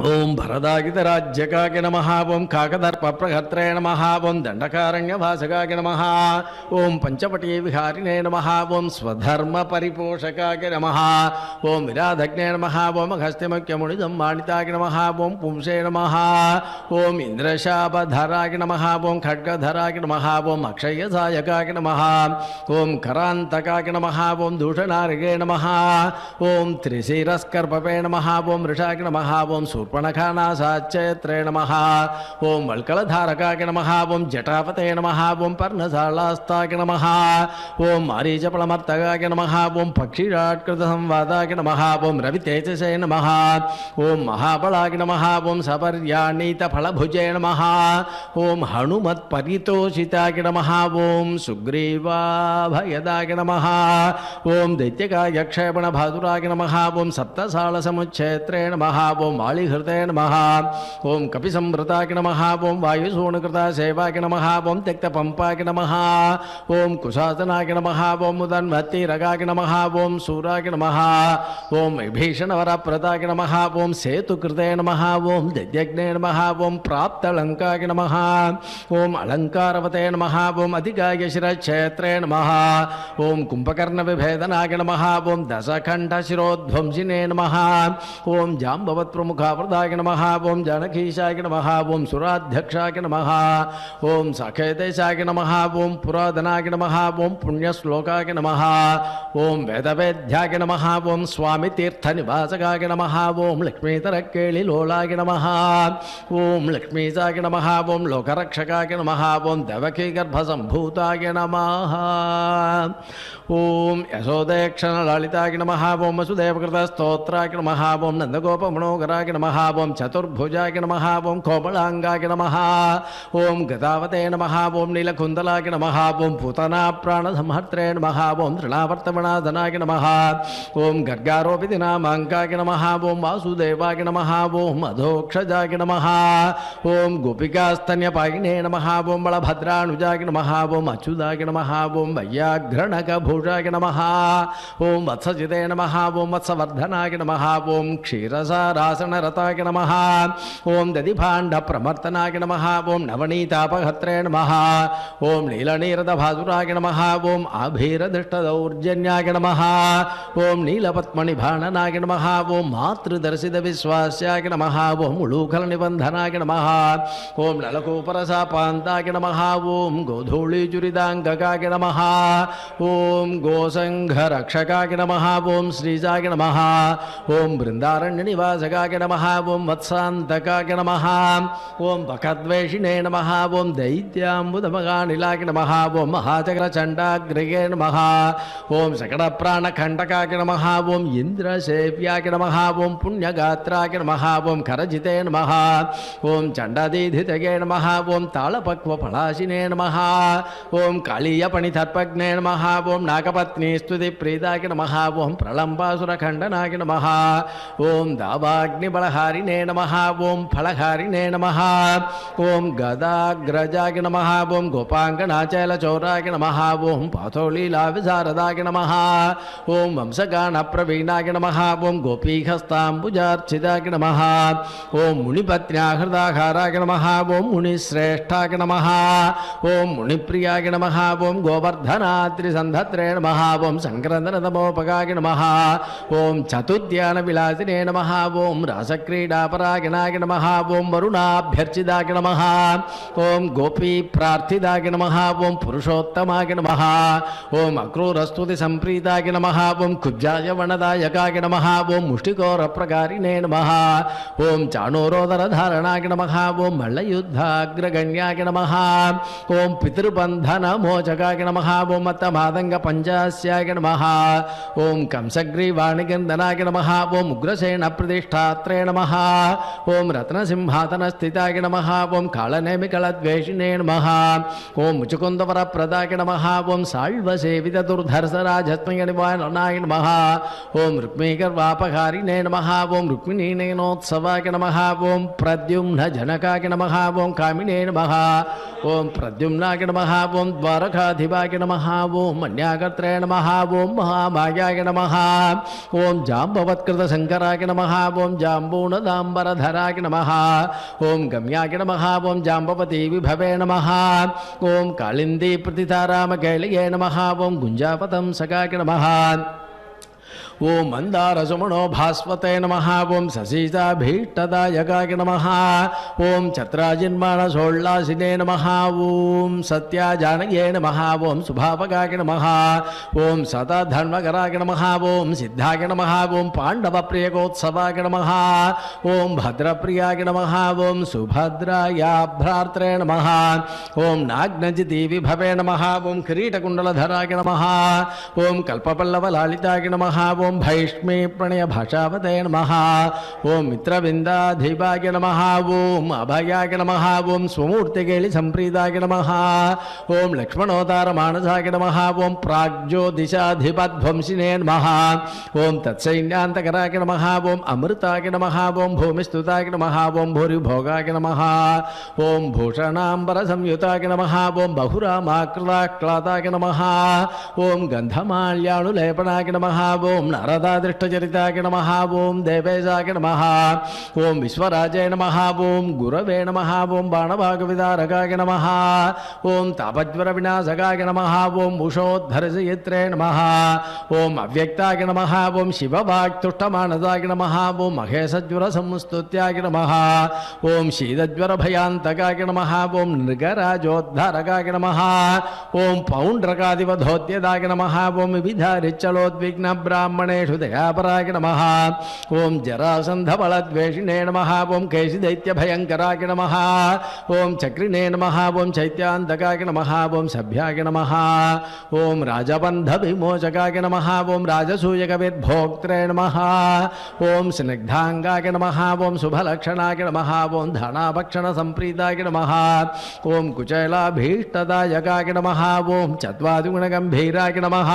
ओम भरदागितराज्यकाय नमः ओम काकदर्पप्रहर्त्रे नमः ओम दण्डकारण्यभासकाय नमः ओम पंचवटी विहारिणे नमः ओम स्वधर्मपरिपोषकाय नमः ओम विराधग्ने नमः ओम अगस्त्यमुख्यमुनिसम्मानिताय नमः ओम पुंसे नमः ओम इन्द्रशापधराय नमः ओम खड्गधराय नमः ओम अक्षयसायकाय नमः ओम करान्तकाय नमः ओम दूषणार्गे नमः ओम त्रिशिरस्कर्पवे नमः ओम वृषाय नमः ओम शूर्पणखानासाच्चैत्रे नमः ओम वल्कलधारकाय नमः ओम जटापते नमः ओम पर्णशालास्ताय नमः ओम मारीचफलमर्तकाय नमः ओम पक्षिराट्कृतसंवादाय नमः ओम रवितेजसे नमः ओम महाबलाय नमः ओम सपर्याणीतफलभुजे नमः ओम हनुमत्परितोषिताय नमः ओम सुग्रीवाभयदाय नमः ओम दैत्यकाय क्षयपणभादुराय नमः ओम सप्तसालसमुच्छेत्रे नमः ओम वालिहृते नमः ओम कपिसंवृताय नमः ओम वायुसूनकृतासेवाय नमः ओम त्यक्तपम्पाय नमः ओम कुशासनाय नमः ओम उदन्वत्तिरगाय नमः ओम सूराय नमः ओम विभीषणवरप्रदाय नमः ओम सेतुकृते नमः ओम दध्यग्ने नमः ओम प्राप्तलङ्काय नमः ओम अलङ्कारवते नमः ओम अधिकाय शिरक्षेत्रे नमः ओम कुम्भकर्णविभेदनाय नमः ओम दशकण्ठशिरोध्वंसिने नमः ओम जाम्बवत्प्रमुखावृताय नमः ओम जानकीशाय नमः ओम सुराध्यक्षाय नमः ओम सखेतेशाय नमः ओम पुराधनाय नमः ओम पुण्यश्लोकाय नमः ओम वेदवेद्याय नमः ओम स्वामितीर्थनिवासकाय नमः ओम लक्ष्मीतरकेळिलोलाय नमः ओम लक्ष्मीशाय नमः ओम लोकरक्षकाय नमः ओम देवकीगर्भसम्भूताय नमः ओम यशोदेक्षणललिताय नमः ओम वसुदेवकृतस्तोत्राय नमः ओम नन्दगोपमनोहराय नमः ओम चतुर्भुजाय नमः ओम कोमलाङ्गाय नमः ओम गदावते नमः ओम नीलकुन्दलाय नमः ओम पूतनाप्राणसंहर्त्रे नमः ओम तृणावर्तमनाधनाय नमः ओम गर्गारोपितनामाङ्काय नमः ओम वासुदेवाय नमः ओम अधोक्षजाय नमः ओम गोपिकास्तन्यपायिने नमः ओम बलभद्रानुजाय नमः ओम अच्युताय नमः ओम वैयाघ्रणकभूषाय नमः ओम वत्सजिते नमः ओम वत्सवर्धनाय नमः ओम क्षीरसारासनरताय नमः ओम दधिभाण्डप्रमर्तनाय नमः ओम नवनीतापहत्रे नमः ओम नीलनीरदभासुराय नमः ओम आभीरदृष्टदौर्जन्याय नमः ओम नीलपद्मनिभाननाय नमः ओम मातृदर्शितविश्वास्याय नमः ओम उलूखलनिबन्धनाय नमः ओम नलकूपरसापान्ताय नमः ओम गोधूलीचुरिदाङ्गकाय नमः ओम गोसङ्घरक्षकाय नमः ओम श्रीजाय नमः ओम बृन्दारण्यनिवासकाय नमः ओम वत्सान्तकाय नमः ओम भकद्वेषिणे नमः ओम दैत्याम्बुदमगानिलाय नमः ओम महाचक्रचण्डाग्रगे नमः ओम सकटप्राणखण्डकाय नमः ओम इन्द्रसेव्याय नमः ओम पुण्यगात्राय नमः ओम करजिते नमः ओम चण्डादीधितये नमः ओम तालपक्वफलाशिने नमः ओम कालीयपणितर्पग्ने नमः ओम नागपत्नीस्तुतिप्रीताय नमः ओम प्रलम्बासुरखण्डनाय नमः ओम दावाग्निबलहारिणे नमः ओम फलहारिणे नमः ओम गदाग्रजाय नमः ओम गोपाङ्गनाचलचौराय नमः ओम पाथोलीलाविशारदाय नमः ओम वंशगानप्रवीणाय नमः ओम गोपीहस्ताम्बुजार्चिताय नमः ओम मुनिपत्न्याहृदाहाराय नमः ओम मुनिश्रेष्ठाय नमः ओम मुनिप्रियाय नमः ओम गोवर्धनाद्रिसन्धत्रे नमः ओम सङ्क्रन्दनतमोपगाय नमः ओम चतुर्ध्यानविलासिने नमः ओम रासक्रीडापरायणाय नमः ओम वरुणाभ्यर्चिताय नमः ओम गोपीप्रार्थिताय नमः ओम पुरुषोत्तमाय नमः ओम अक्रूरस्तुतिसम्प्रीताय नमः ओम कुब्जाय वनदायकाय नमः ओम मुष्टिकोरप्रकारिणे नमः ओम चाणूरोदरधारणाय नमः ओम मल्लयुद्धाग्रगण्याय नमः ओम पितृबन्धनमोचकाय नमः ओम अत्तमादङ्गपञ्चास्याय नमः ओम कंसग्रीवाणिगन्धनाय नमः ओम उग्रसेनप्रतिष्ठात्रे नमः ओम रत्नसिंहासनस्थिताय नमः ओम कालनेमिकलद्वेषिणे नमः ओम मुचुकुन्दवरप्रदाय नमः ओम साल्वसेवितदुर्धर्षराजस्मयनिवारणाय नमः ओम रुक्मीगर्वापहारिणे नमः ओम रुक्मिणीनेनोत्सवाय नमः ओम प्रद्युम्नजनकाय नमः ओम कामिने नमः ओम प्रद्युम्नाय नमः ओम द्वारकाधिपाय नमः ओम मन्याकर्त्रे नमः ओम महामायाय नमः ओम जाम्बवत्कृतशङ्कराय नमः ओम जाम्बूनदाम्बरधराय नमः ओम गम्याय नमः ओम जाम्बवती विभवे नमः ओम कालिन्दी प्रतितारामकेलये नमः ओम गुञ्जापतंसकाय नमः ఓం మందారసుమణో భాస్వతే నమః ఓం ససీతాభీష్టదాయకాయ నమః ఓం చత్రాజిన్మానసోల్లాసినే నమః ఓం సత్యాజానయే నమః ఓం శుభాపకాయ నమః ఓం సతధర్మకరాయ నమః ఓం సిద్ధాయ నమః ఓం పాండవప్రియకోత్సవాయ నమః ఓం భద్రప్రియాయ నమః ఓం సుభద్రాయాభ్రాత్రే నమః ఓం నాగ్నజితి విభవే నమః ఓం కిరీటకుండలధరాయ నమః ఓం కల్పపల్లవలాలితాయ నమః ఓం భైష్మీ ప్రణయభాషావతే నమః ఓం మిత్రవిందాధిపాయ నమః ఓం అభయాయ నమః ఓం స్వమూర్తికేళి సంప్రీతాయ నమః ఓం లక్ష్మణోతారమానసాయ నమః ఓం ప్రాగ్జ్యోతిషాధిపధ్వంసినే నమః ఓం తత్సైన్యాంతకరాయ నమః ఓం అమృతాయ నమః ఓం భూమిస్తుతాయ నమః ఓం భూరిభోగాయ నమః ఓం భూషణాంబర సంయుతాయ నమః ఓం బహురామాకృతాక్లాతాయ నమః ఓం గంధమాల్యాణులేపనాయ నమః ఓం నారదాదృష్టచరితాయ నమః ఓం దేవేశాయ నమః ఓం విశ్వరాజాయ నమః ఓం గురవే నమః ఓం బాణభాగవిదారకాయ నమః ఓం తాపజ్వర వినాశకాయ నమః ఓం ఉషోద్ధరసయత్రే నమః ఓం అవ్యక్తాయ నమః ఓం శివవాక్తుష్టమానసాయ నమః ఓం మహేశజ్వర సంస్తుత్యాయ నమః ఓం శీతజ్వర భయాంతకాయ నమః ఓం నృగరాజోద్ధారకాయ నమః ఓం పౌండ్రకాదివధోద్యదాయ నమః ఓం వివిధారిచ్చలోద్విగ్న బ్రాహ్మణేషు దయాపరాయ నమః ఓం జరాసంధబలద్వేషిణే నమః ఓం కేశిదైత్యభయంకరాయ నమః ఓం చక్రిణే నమః ఓం చైత్యాంతకాయ నమః ఓం సభ్యాయ నమః ఓం రాజబంధ విమోచకాయ నమః ఓం రాజసూయకవిద్భోక్త్రే నమః ఓం స్నిగ్ధాంగాయ నమః ఓం శుభలక్షణాయ నమః ఓం ధనాభక్షణ సంప్రీతాయ నమః ఓం కుచైలాభీష్టదాయకాయ నమః ఓం చత్వాదిగుణగంభీరాయ నమః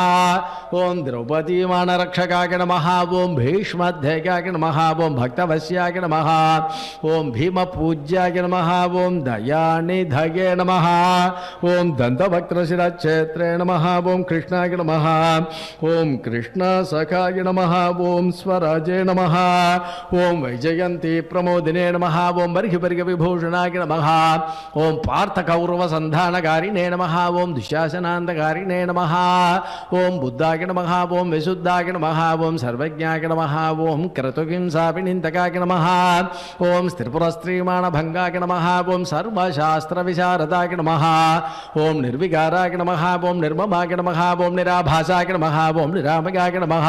ఓం ద్రౌపదీమానరక్షకాయ నమః ఓం భీష్మధ్యేయాయ నమః ఓం భక్తవశ్యాయ నమః ఓం భీమపూజ్యాయ నమః ఓం దయానిధయే నమః ఓం దంతవక్త్రశిరక్షేత్రే నమః ఓం కృష్ణాయ నమః ఓం కృష్ణసఖాయ నమః ఓం స్వరాజే నమః ఓం వైజయంతి ప్రమోదినే నమః ఓం బర్హిబర్గ విభూషణాయ నమః ఓం పార్థకౌరవసంధానకారిణే నమః ఓం దుశ్శాసనాంతకారిణే నమః ఓం బుద్ధాయ నమః ఓం విశుద్ధాయ నమః ఓం సర్వజ్ఞాయ నమః ఓం క్రతుకింసాపినింతకాయ నమః ఓం స్త్రిపురస్త్రీమాణభంగాయ నమః ఓం సర్వశాస్త్రవిశారదాయ నమః ఓం నిర్వికారాయ నమః ఓం నిర్మమాయ నమః ఓం నిరాభాసాయ నమః ఓం నిరామయాయ నమః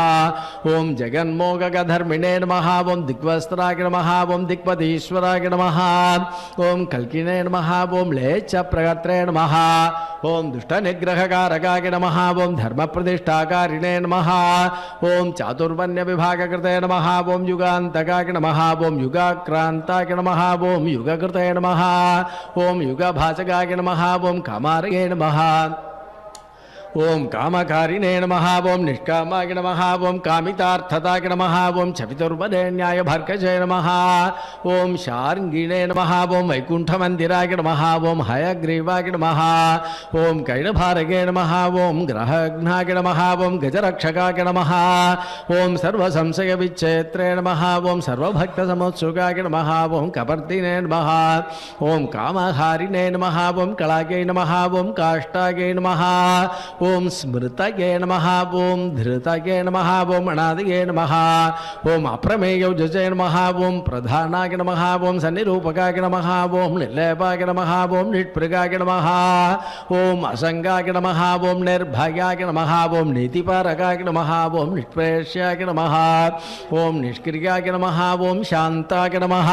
ఓం జగన్మోగధర్మిణే నమః ఓం దిగ్వస్త్రాయ నమః ఓం దిక్పదీశ్వరాయ నమః ఓం కల్కినే నమః ఓం లేచ ప్రగత్రే నమః ఓం దుష్టనిగ్రహకారకాయ నమః ఓం ధర్మప్రతిష్టాకారిణే నమః ఓం చాతుర్వర్ణ్య విభాగకృతే నమః ఓం యుగాంతకాయ నమః ఓం యుగాక్రాంతాయ నమః ఓం యుగకృతే నమః ఓం యుగభాసకాయ నమః ఓం కామారయే నమః ఓం కామకారిణే నమః ఓం నిష్కామాయ నమః ఓం కామితార్థతాయ నమః ఓం చవితుర్వరేణ్యాయ భర్గజే నమః ఓం శార్ంగిణే నమః ఓం వైకుంఠమందిరాయ నమః ఓం హయగ్రీవాయ నమః ఓం కైడభారగే నమః ఓం గ్రహఘ్నాయ నమః ఓం గజరక్షకాయ నమః ఓం సర్వసంశయ విచ్ఛేత్రే నమః ఓం సర్వభక్తసమోత్సుకాయ నమః ఓం కపర్దినే నమః ఓం కామహారిణే నమః ఓం కళాయై నమః ఓం కాష్టాయై నమః ఓం స్మృతయే నమః ఓం ధృతయే నమః ఓం అనాదియే నమః ఓం అప్రమేయౌజసే నమః ఓం ప్రధానాయ నమః ఓం సన్నిరూపకాయ నమః ఓం నిర్లేపాయ నమః ఓం నిష్పృగాయ నమః ఓం అసంగాయ నమః ఓం నిర్భయాయ నమః ఓం నీతిపారకాయ నమః ఓం నిష్ప్రేష్యాయ నమః ఓం నిష్క్రియాయ నమః ఓం శాంతాయ నమః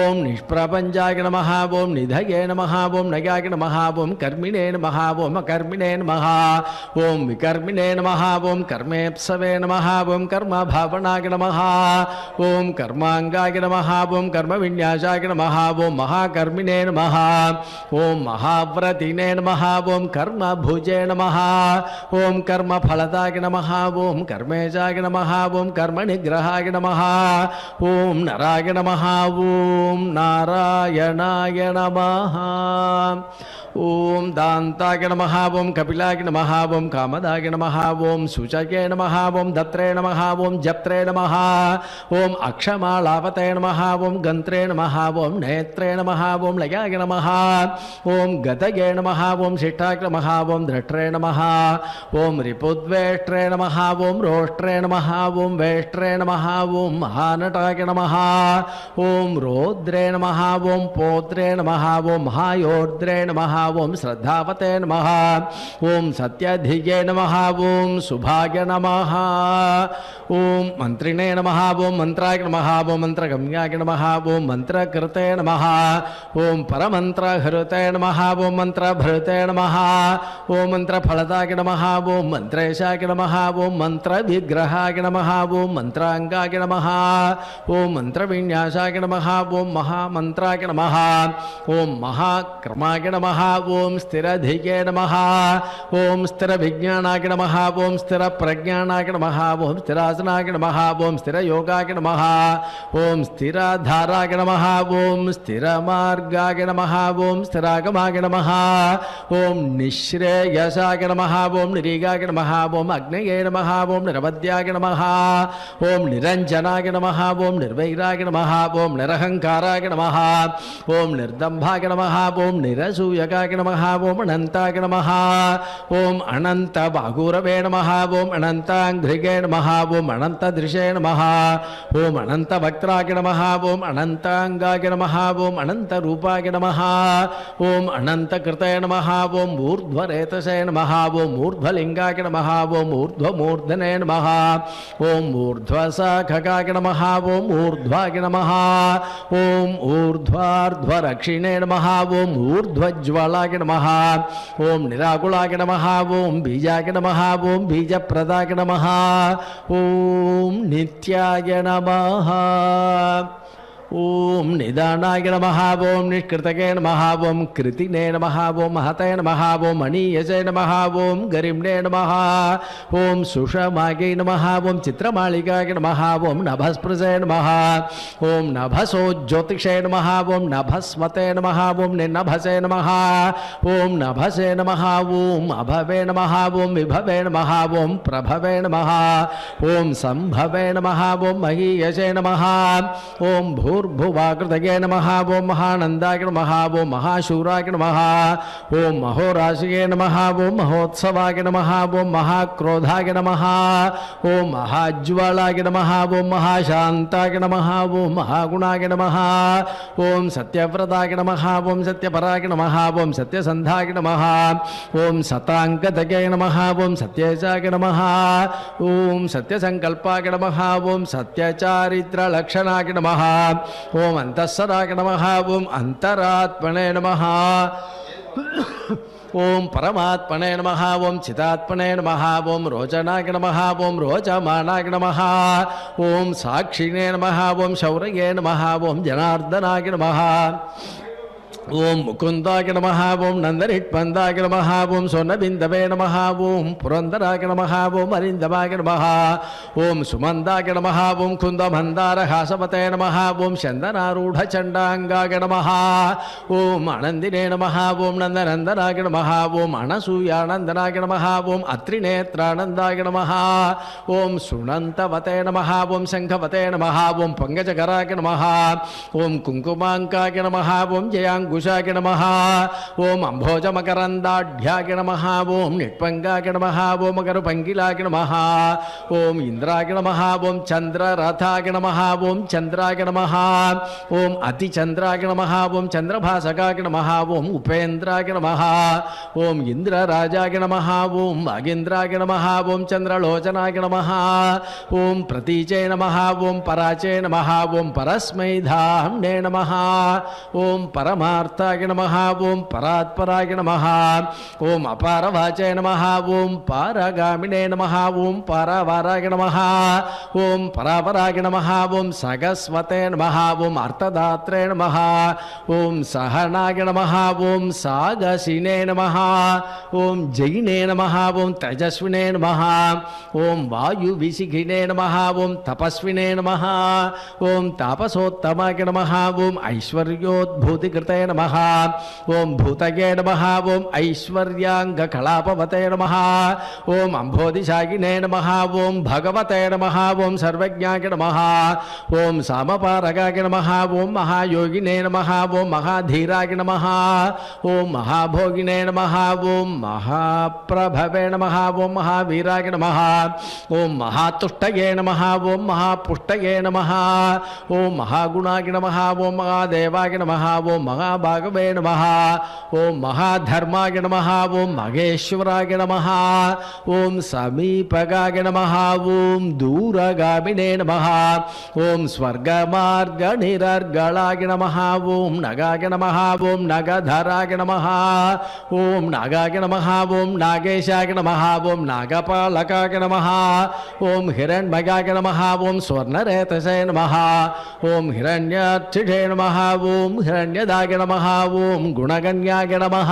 ఓం నిష్ప్రపంచాయ నమః ఓం నిధయే నమః ఓం నయాయ నమః ఓం కర్మిణే నమః ఓం అకర్మిణే నమః ఓం వికర్మిణే నమః ఓం కర్మేప్సవే నమః ఓం కర్మభావనాయ నమః ఓం కర్మాంగాయ నమః ఓం కర్మవిన్యాసాయ నమః ఓం మహాకర్మిణే నమః ఓం మహావ్రతినే నమః ఓం కర్మభుజే నమః ఓం కర్మఫలదాయ నమః ఓం కర్మేశాయ నమః ఓం కర్మనిగ్రహాయ నమః ఓం నరాయ నమః ఓం నారాయణాయ నమః ఓం దాంతాయ నమః ఓం కపిలాయ नमः ओम कामदाय नमः ओम सुचये नमः ओम दत्रे नमः ओम जप्त्रे नमः ओम अक्षमालावते नमः ओम गन्त्रे नमः ओम नेत्रे नमः ओम लयाय नमः ओम गतये नमः ओम शिष्टाय नमः ओम दृष्ट्रे नमः ओम रिपुद्वेष्ट्रे नमः ओम रोष्ट्रे नमः ओम वेष्ट्रे नमः ओम महानटाय नमः ओम रौद्रे नमः ओम पौत्रे नमः ओम महायोर्द्रे नमः ओम श्रद्धावते नमः ओम सत्याधिये नमः ओम शुभाय नमः ओम मंत्रिणे नमः ओम मंत्राय नमः ओम मंत्रगम्याय नमः ओम मंत्रकृते नमः ओम परमंत्रहृते नमः ओम मंत्रभृते नमः ओम मंत्रफलदाय नमः ओम मंत्रेशाय नमः ओम मंत्रविग्रहाय नमः ओम मंत्रांगाय नमः ओम मंत्रविन्यासाय नमः ओम महामंत्राय नमः ओम महाक्रमाय नमः ओम स्थिरधिये नमः ओम स्थिरविज्ञानाय नमः ओम स्थिरप्रज्ञानाय नमः ओम स्थिरासनाय नमः ओम स्थिरयोगाय नमः ओम स्थिराधाराय नमः ओम स्थिरमार्गाय नमः ओम स्थिरागमाय नमः ओम निःश्रेयसाय नमः ओम निरीगाय नमः ओम अग्नये नमः ओम निरवध्याय नमः ओम निरंजनाय नमः ओम निर्वैराय नमः ओम निरहंकाराय नमः ओम निर्दम्भाय नमः ओम निरसूयकाय नमः ओम अनंताय नमः ओम अनंत बागुरवे नमः ओम अनंतांघ्रिगे नमः ओम अनंतदृशे नमः ओम अनंतवक्त्राय नमः ओम अनंतांगाय नमः ओम अनंतरूपाय नमः ओम अनंतकृते नमः ओम ऊर्ध्वरेतसे नमः ओम ऊर्ध्वलिंगाय नमः ओम ऊर्ध्वमूर्धने नमः ओम ऊर्ध्वशाखकाय नमः ओम ऊर्ध्वाय नमः ओम ऊर्ध्वार्ध्वरक्षिणे नमः ओम ऊर्ध्वज्वालाय नमः ओम निराकुलाय नमः ओम बीजाय नमः ओम बीजप्रदाय नमः ओम नित्याय नमः ओम निदानाय नमः ओम निष्कृतके नमः ओम कृतिने नमः ओम महते नमः ओम मणीयसे नमः ओम गरिम्णे नमः ओम सुषमायै नमः ओम चित्रमालिकाय नमः ओम नभस्पृशे नमः ओम नभसोज्योतिषे नमः ओम नभस्वते नमः ओम निनभसे नमः ओम नभसे नमः ओम अभवे नमः ओम विभवे नमः ओम प्रभवे नमः ओम संभवे नमः ओम महीयसे नमः ओम भूर्भुवाकृतये नमः ओम महानंदाय नमः ओम महाशूराय नमः ओम महोराशिये नमः ओम महोत्सवाय नमः ओम महाक्रोधाय नमः ओम महाज्वालाय नमः ओम महाशांताय नमः ओम महागुणाय नमः ओम सत्यव्रताय नमः ओम सत्यपराय नमः ओम सत्यसंधाय नमः ओम सतांगतये नमः ओम सत्येशाय नमः ओम सत्यसंकल्पाय नमः ओम सत्यचारित्रलक्षणाय नमः ओम अंतःसराय नमः ओम अंतरात्मने नमः ओम परमात्मने नमः ओम चिदात्मने नमः ओम रोचनाय नमः ओम रोचमानाय नमः ओम साक्षिणे नमः ओम शौर्ये नमः ओम जनार्दनाय नमः ओम मुकुंदाय नमः ओम नंदनिष्पन्दाय नमः ओम सोनबिंदवे नमः ओम पुरंदराय नमः ओम अरिंदमाय नमः ओम सुमंदाय नमः ओम कुंदमंदारहासपते नमः ओम चंदनारूढ़चंडांगाय नमः ओम आनंदिने नमः ओम नंदनंदनाय नमः ओम अनसूयानंदनाय नमः ओम अत्रिनेत्रानंदाय नमः ओम सुनंतवते नमः ओम शंखवते नमः ओम पंकजकराय नमः ओम कुंकुमांकाय नमः ओम जयांकुशाय नमः ओम अंभोजमकरंदाढ्याय नमः ओम निष्पंगाय नमः ओम मकरपंकिलाय नमः ओम इंद्राय नमः ओम चंद्ररथाय नमः ओम चंद्राय नमः ओम अतिचंद्राय नमः ओम चंद्रभासकाय नमः ओम उपेन्द्राय नमः ओम इंद्रराजाय नमः ओम भागेन्द्राय नमः ओम चंद्रलोचनाय नमः ओम प्रतीचे नमः ओम पराचे नमः ओम परस्मै धाम्ने नमः ओम परमार्थाय नमः ओम परात्पराय नमः ओम अपारवाचे नमः ओम पारगामिने नमः ओम पारावाराय नमः ओम परापराय नमः ओम सगस्वते नमः ओम अर्थदात्रे नमः ओम सहनाय नमः ओम सागसिने नमः ओम जैने नमः ओम तेजस्विने नमः ओम वायुविशिखिने नमः ओम तपस्विने नमः ओम तापसोत्तमाय नमः ओम ऐश्वर्योद्भूतिकृते नमः ओम भूतये नमः ओम ऐश्वर्यांगकलापवते नमः ओम अंबोधिशायिने नमः ओम भगवते नमः ओम सर्वज्ञाय नमः ओम सामपारगाय नमः ओम महायोगिने नमः ओम महाधीराय नमः ओम महाभोगिने नमः ओम महाप्रभवे नमः ओम महावीराय नमः ओम महातुष्टये नमः ओम महापुष्टये नमः ओम महागुणाय नमः ओम महादेवाय नमः ओम महाभागवे नमः ओम महाधर्माय नमः ओम महेश्वराय नमः ओम समीपगाय नमः ओम दूरगामिने नमः ओम स्वर्गमार्गनिरर्गलाय नमः ओम नगाय नमः ओम नगधराय नमः ओम नागाय नमः ओम नागेशाय नमः ओम नागपालकाय नमः ओम हिरण्मयाय नमः ओम स्वर्णरेतसे नमः ओम हिरण्यर्चिषे नमः ओम हिरण्यदाय नमः ओम गुणगण्याय नमः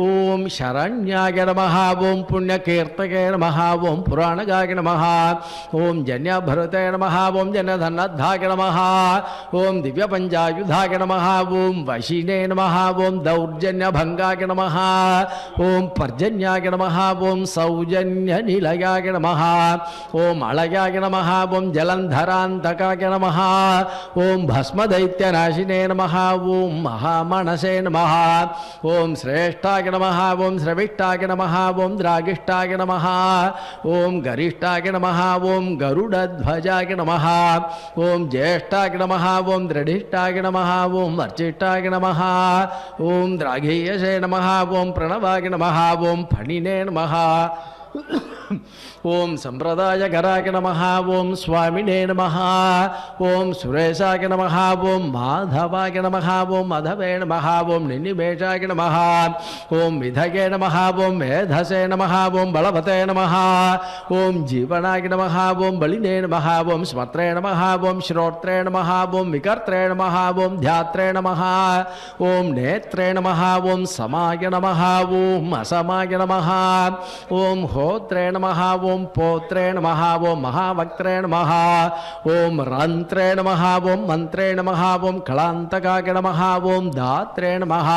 ओम शरण्याय नमः ओम पुण्यकीर्तये नमः ओम पुराणगाय नमः ओम जन्यभृते नमः ओम जनधनद्धाय नमः ओम दिव्यपञ्चायुधाय नमः ओम वशिने नमः ओम दौर्जन्यभङ्गाय नमः ओम पर्जन्याय नमः ओम सौजन्यनिलयाय नमः ओम अलयाय नमः ओम जलन्धरान्तकाय नमः ओम भस्मदैत्यनाशिने नमः ओम महामनसे नमः ओम श्रेष्ठाय नमः ओम श्रविष्ठाय नमः ओम द्रागिष्ठाय नमः ओम गरिष्ठाय नमः ओम गरुडध्वजाय नमः ओम ज्येष्ठाय नमः ओम दृढिष्ठाय नमः ओम अर्चिष्ठाय नमः ओम द्राघीयसे नमः ओम प्रणवाय नमः ओम फणिने नमः ओम संप्रदायकराय नमः ओम स्वामिने नमः ओम सुरेशाय नमः ओम माधवाय नमः ओम माधवे नमः ओम निनिमेषाय नमः ओम विधये नमः ओम मेधसे नमः ओम बलवते नमः ओम जीवनाय नमः ओम बलिने नमः ओम स्मत्रे नमः ओम श्रोत्रे नमः ओम विकर्त्रे नमः ओम ध्यात्रे नमः ओम नेत्रे नमः ओम समाय नमः ओम असमाय नमः ओम होत्रे नमः ओम पोत्रे नमः ओम महावक्त्रे नमः ओम रन्त्रे नमः ओम मन्त्रे नमः ओम कलान्तकाय नमः ओम दात्रे नमः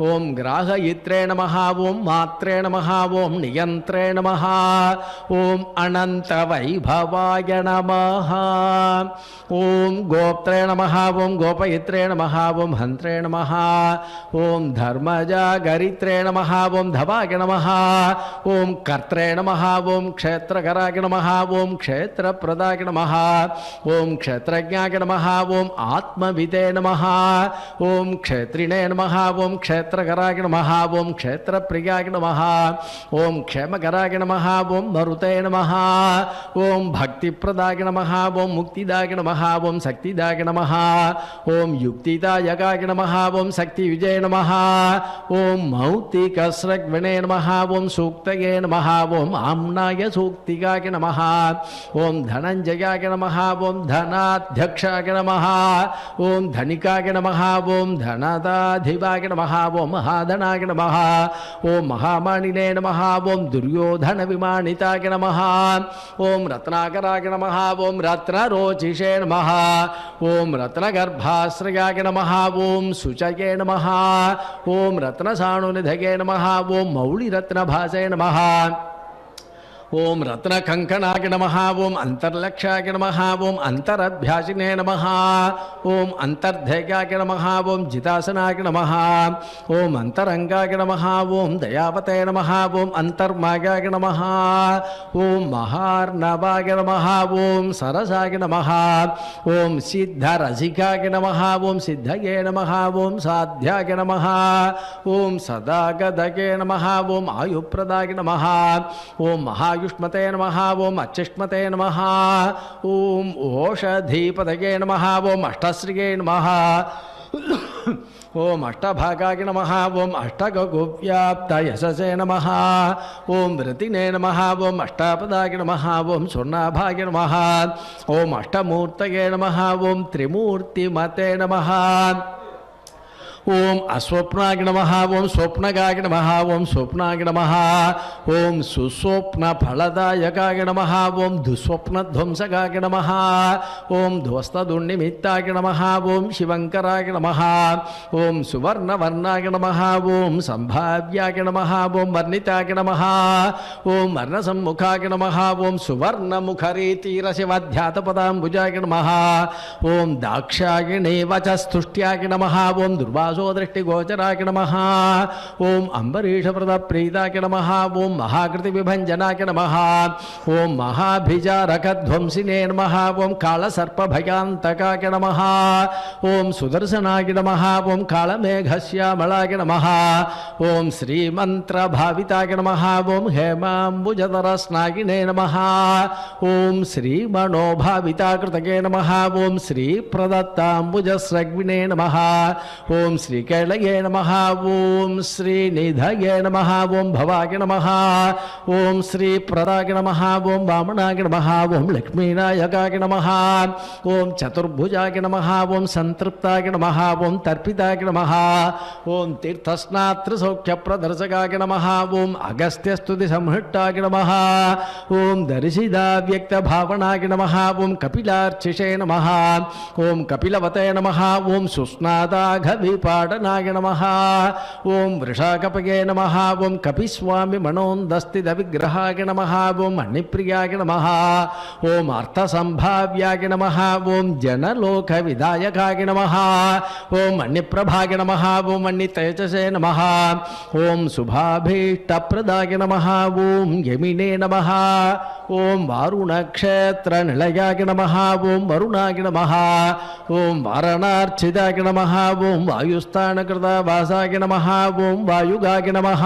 ओम ग्राहयित्रे नमः ओम मात्रे नमः ओम नियन्त्रे नमः ओम अनन्तवैभवाय नमः ओम गोप्त्रे नमः ओम गोपयित्रे नमः ओम हन्त्रे नमः ओम धर्मजागरित्रे नमः ओम धवाय नमः ओम कर्त्रे नमः ओम क्षेत्रकराय नमः ओम क्षेत्रप्रदाय नमः ओम क्षेत्रज्ञाय नमः ओम आत्मविदे नमः ओम क्षेत्रिणे नमः ओम क्षेत्रकराय नमः ओम क्षेत्रप्रियाय नमः ओम क्षेमकराय नमः ओम मरुते नमः ओम भक्तिप्रदाय नमः ओम मुक्तिदाय नमः ओम शक्तिदाय नमः ओम युक्तिदायकाय नमः ओम शक्तिविजय नमः ओम मौक्तिकस्रग्विणे नमः ओम सूक्तये नमः ओम आम्नाय सूक्तिकाय नमः ओम धनंजयाय नमः ओम धनाध्यक्षाय नमः ओम धनिकाय नमः ओम धनदाधिपाय नमः ओम महाधनाय नमः ओम महामानिने नमः ओम दुर्योधन विमानिताय नमः ओम रत्नाकराय नमः ओम रत्नरोचिषे नमः ओम रत्नगर्भाश्रयाय नमः ओम शुचये नमः ओम रत्नसाणुनिधये नमः ओम मौलिरत्नभासे नमः ओम रत्नकंकणाय नमः ओम अंतर्लक्षाय नमः ओम अंतरभ्यासिने नमः ओम अंतर्धेयाय नमः ओम जितासनाय नमः ओम अंतरंगाय नमः ओम दयावते नमः ओम अंतर्मायाय नमः ओम महार्णवाय नमः ओम सरसाय नमः ओम सिद्धरसिकाय नमः ओम सिद्धये नमः ओम साध्याय नमः ओम सदागदये नमः ओम आयुप्रदाय नमः ओम महायुष्मते नमः ओम अच्युष्मते नमः ओम ओषधीपतये नमः ओम अष्टश्रिये नमः ओम अष्टभागाय नमः ओम अष्टगोव्याप्तयशसे नमः ओम वृतिने नमः ओम अष्टापदाय नमः ओम स्वर्णाभाय नमः ओम अष्टमूर्तये नमः ओम त्रिमूर्तिमते नमः ஓம் அஸ்வப்னாய நமஹ ஓம் ஸ்வப்னகாய நமஹ ஓம் ஸ்வப்னாய நமஹ ஓம் சுஸ்வப்ன ஃபலதாயகாய நமஹ ஓம் துஸ்வப்ன த்வம்சகாய நமஹ ஓம் துவஸ்ததுன்னிமித்தாய நமஹ ஓம் சிவங்கராய நமஹ ஓம் சுவர்ணவர்ணாய நமஹ ஓம் சம்பாவ்யாய நமஹ ஓம் வர்ணிதாய நமஹ ஓம் வர்ணசம்முகாய நமஹ ஓம் சுவர்ணமுகரீதீரசிவध्यातपदाम्बुजाय नमः ओम दाक्षायणे वचस्तुष्ट्याय नमः ओम दुर्वासो दृष्टिगोचराय नमः ओम अम्बरीषव्रतप्रीताय नमः ओम महाकृतिविभञ्जनाय नमः ओम महाभिजारकध्वंसिने नमः ओम कालसर्पभयान्तकाय नमः ओम सुदर्शनाय नमः ओम कालमेघश्यामलाय नमः ओम श्रीमन्त्रभाविताय नमः ओम हेमाम्बुजधरस्नायिने नमः ओम श्रीमणोभाविताकृतये नमः ओम श्रीप्रदत्ताम्बुजस्रग्विणे नमः ओम श्रीकैलये नमः ओम श्रीनिधये नमः ओम भवाय नमः ओम श्रीप्रदाय नमः ओम वामनाय नमः ओम लक्ष्मीनायकाय नमः ओम चतुर्भुजाय नमः ओम संतृप्ताय नमः ओम तर्पिताय नमः ओम तीर्थस्नात्रसौख्यप्रदर्शकाय नमः ओम अगस्त्यस्तुतिसंहृष्टाय नमः ओम दर्शिदाव्यक्तभावनाय नमः ओम कपिलार्चिषे नमः ओम कपिलवते नमः ओम सुस्नादाघविपाडनाय नमः ओम वृषाकपये नमः ओम कपिस्वामी मनोन्दस्तिदविग्रहाय नमः ओम मणिप्रियाय नमः ओम अर्थसंभाव्याय नमः ओम जनलोकविदायकाय नमः ओम मणिप्रभाय नमः ओम मणितेजसे नमः ओम शुभाभीष्टप्रदाय नमः ओम यमिने नमः ओम वारुणक्षेत्रनिलयाय नमः ओम वरुणाय नमः ओम वारणार्चिताय नमः ओम वायुस्थानकृतवासाय नमः ओम वायुगाय नमः